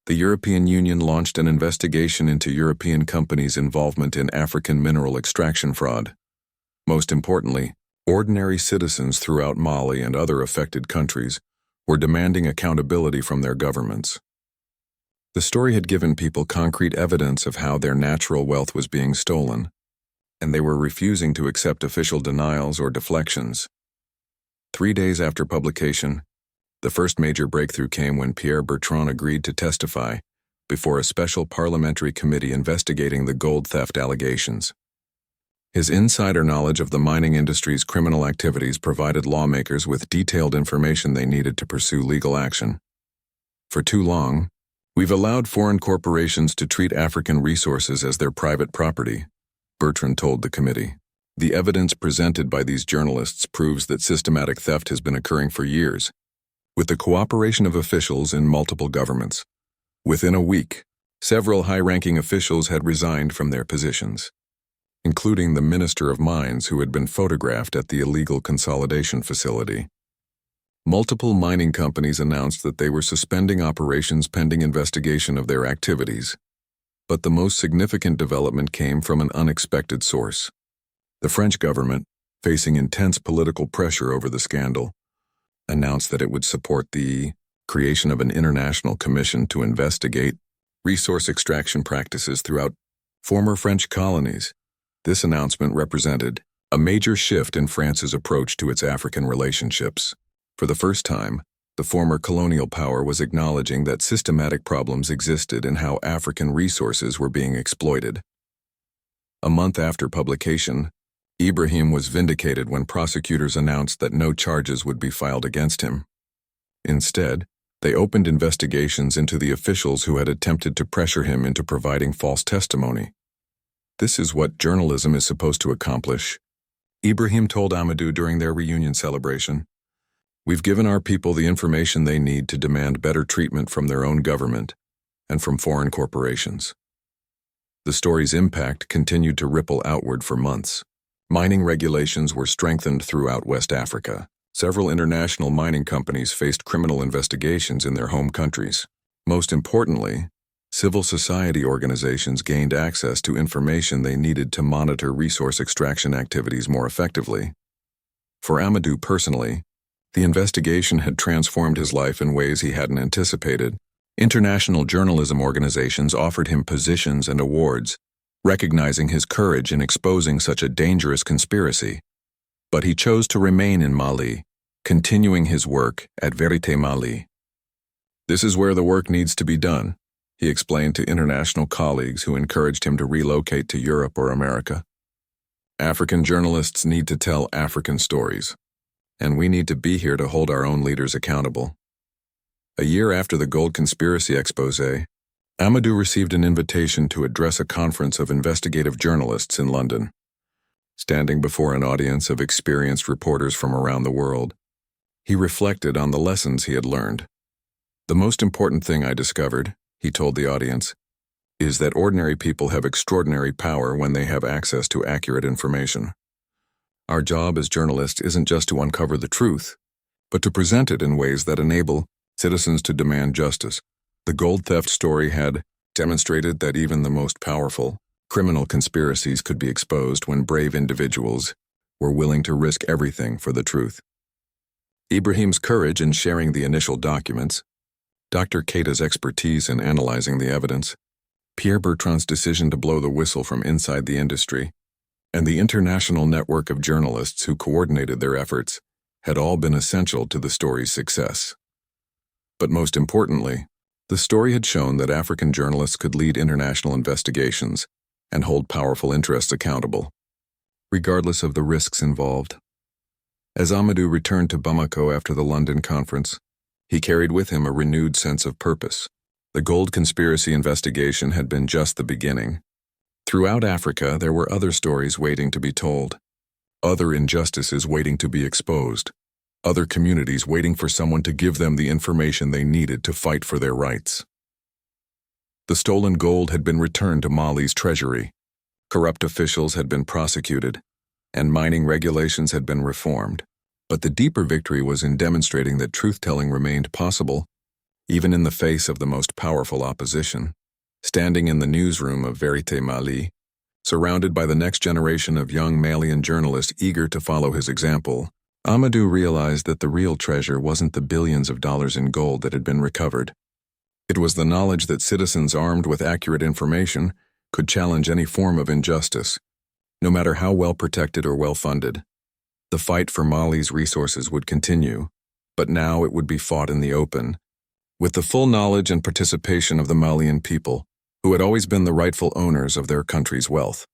The European Union launched an investigation into European companies' involvement in African mineral extraction fraud. Most importantly, ordinary citizens throughout Mali and other affected countries were demanding accountability from their governments. The story had given people concrete evidence of how their natural wealth was being stolen, and they were refusing to accept official denials or deflections. 3 days after publication, the first major breakthrough came when Pierre Bertrand agreed to testify before a special parliamentary committee investigating the gold theft allegations. His insider knowledge of the mining industry's criminal activities provided lawmakers with detailed information they needed to pursue legal action. "For too long, we've allowed foreign corporations to treat African resources as their private property," Bertrand told the committee. "The evidence presented by these journalists proves that systematic theft has been occurring for years, with the cooperation of officials in multiple governments. Within a week, several high-ranking officials had resigned from their positions, including the Minister of Mines who had been photographed at the illegal consolidation facility. Multiple mining companies announced that they were suspending operations pending investigation of their activities. But the most significant development came from an unexpected source. The French government, facing intense political pressure over the scandal, announced that it would support the creation of an international commission to investigate resource extraction practices throughout former French colonies. This announcement represented a major shift in France's approach to its African relationships. For the first time, the former colonial power was acknowledging that systematic problems existed in how African resources were being exploited. A month after publication, Ibrahim was vindicated when prosecutors announced that no charges would be filed against him. Instead, they opened investigations into the officials who had attempted to pressure him into providing false testimony. "This is what journalism is supposed to accomplish," Ibrahim told Amadou during their reunion celebration. "We've given our people the information they need to demand better treatment from their own government and from foreign corporations." The story's impact continued to ripple outward for months. Mining regulations were strengthened throughout West Africa. Several international mining companies faced criminal investigations in their home countries. Most importantly, civil society organizations gained access to information they needed to monitor resource extraction activities more effectively. For Amadou personally, the investigation had transformed his life in ways he hadn't anticipated. International journalism organizations offered him positions and awards, recognizing his courage in exposing such a dangerous conspiracy. But he chose to remain in Mali, continuing his work at Vérité Mali. "This is where the work needs to be done," he explained to international colleagues who encouraged him to relocate to Europe or America. "African journalists need to tell African stories, and we need to be here to hold our own leaders accountable." A year after the gold conspiracy exposé, Amadou received an invitation to address a conference of investigative journalists in London. Standing before an audience of experienced reporters from around the world, he reflected on the lessons he had learned. The most important thing I discovered, he told the audience, is that ordinary people have extraordinary power when they have access to accurate information. Our job as journalists isn't just to uncover the truth, but to present it in ways that enable citizens to demand justice. The gold theft story had demonstrated that even the most powerful criminal conspiracies could be exposed when brave individuals were willing to risk everything for the truth. Ibrahim's courage in sharing the initial documents, Dr. Keita's expertise in analyzing the evidence, Pierre Bertrand's decision to blow the whistle from inside the industry, and the international network of journalists who coordinated their efforts had all been essential to the story's success. But most importantly, the story had shown that African journalists could lead international investigations and hold powerful interests accountable, regardless of the risks involved. As Amadou returned to Bamako after the London conference, he carried with him a renewed sense of purpose. The gold conspiracy investigation had been just the beginning. Throughout Africa, there were other stories waiting to be told, other injustices waiting to be exposed, other communities waiting for someone to give them the information they needed to fight for their rights. The stolen gold had been returned to Mali's treasury, corrupt officials had been prosecuted, and mining regulations had been reformed. But the deeper victory was in demonstrating that truth-telling remained possible, even in the face of the most powerful opposition. Standing in the newsroom of Vérité Mali, surrounded by the next generation of young Malian journalists eager to follow his example, Amadou realized that the real treasure wasn't the billions of dollars in gold that had been recovered. It was the knowledge that citizens armed with accurate information could challenge any form of injustice, no matter how well protected or well funded. The fight for Mali's resources would continue, but now it would be fought in the open, with the full knowledge and participation of the Malian people, who had always been the rightful owners of their country's wealth.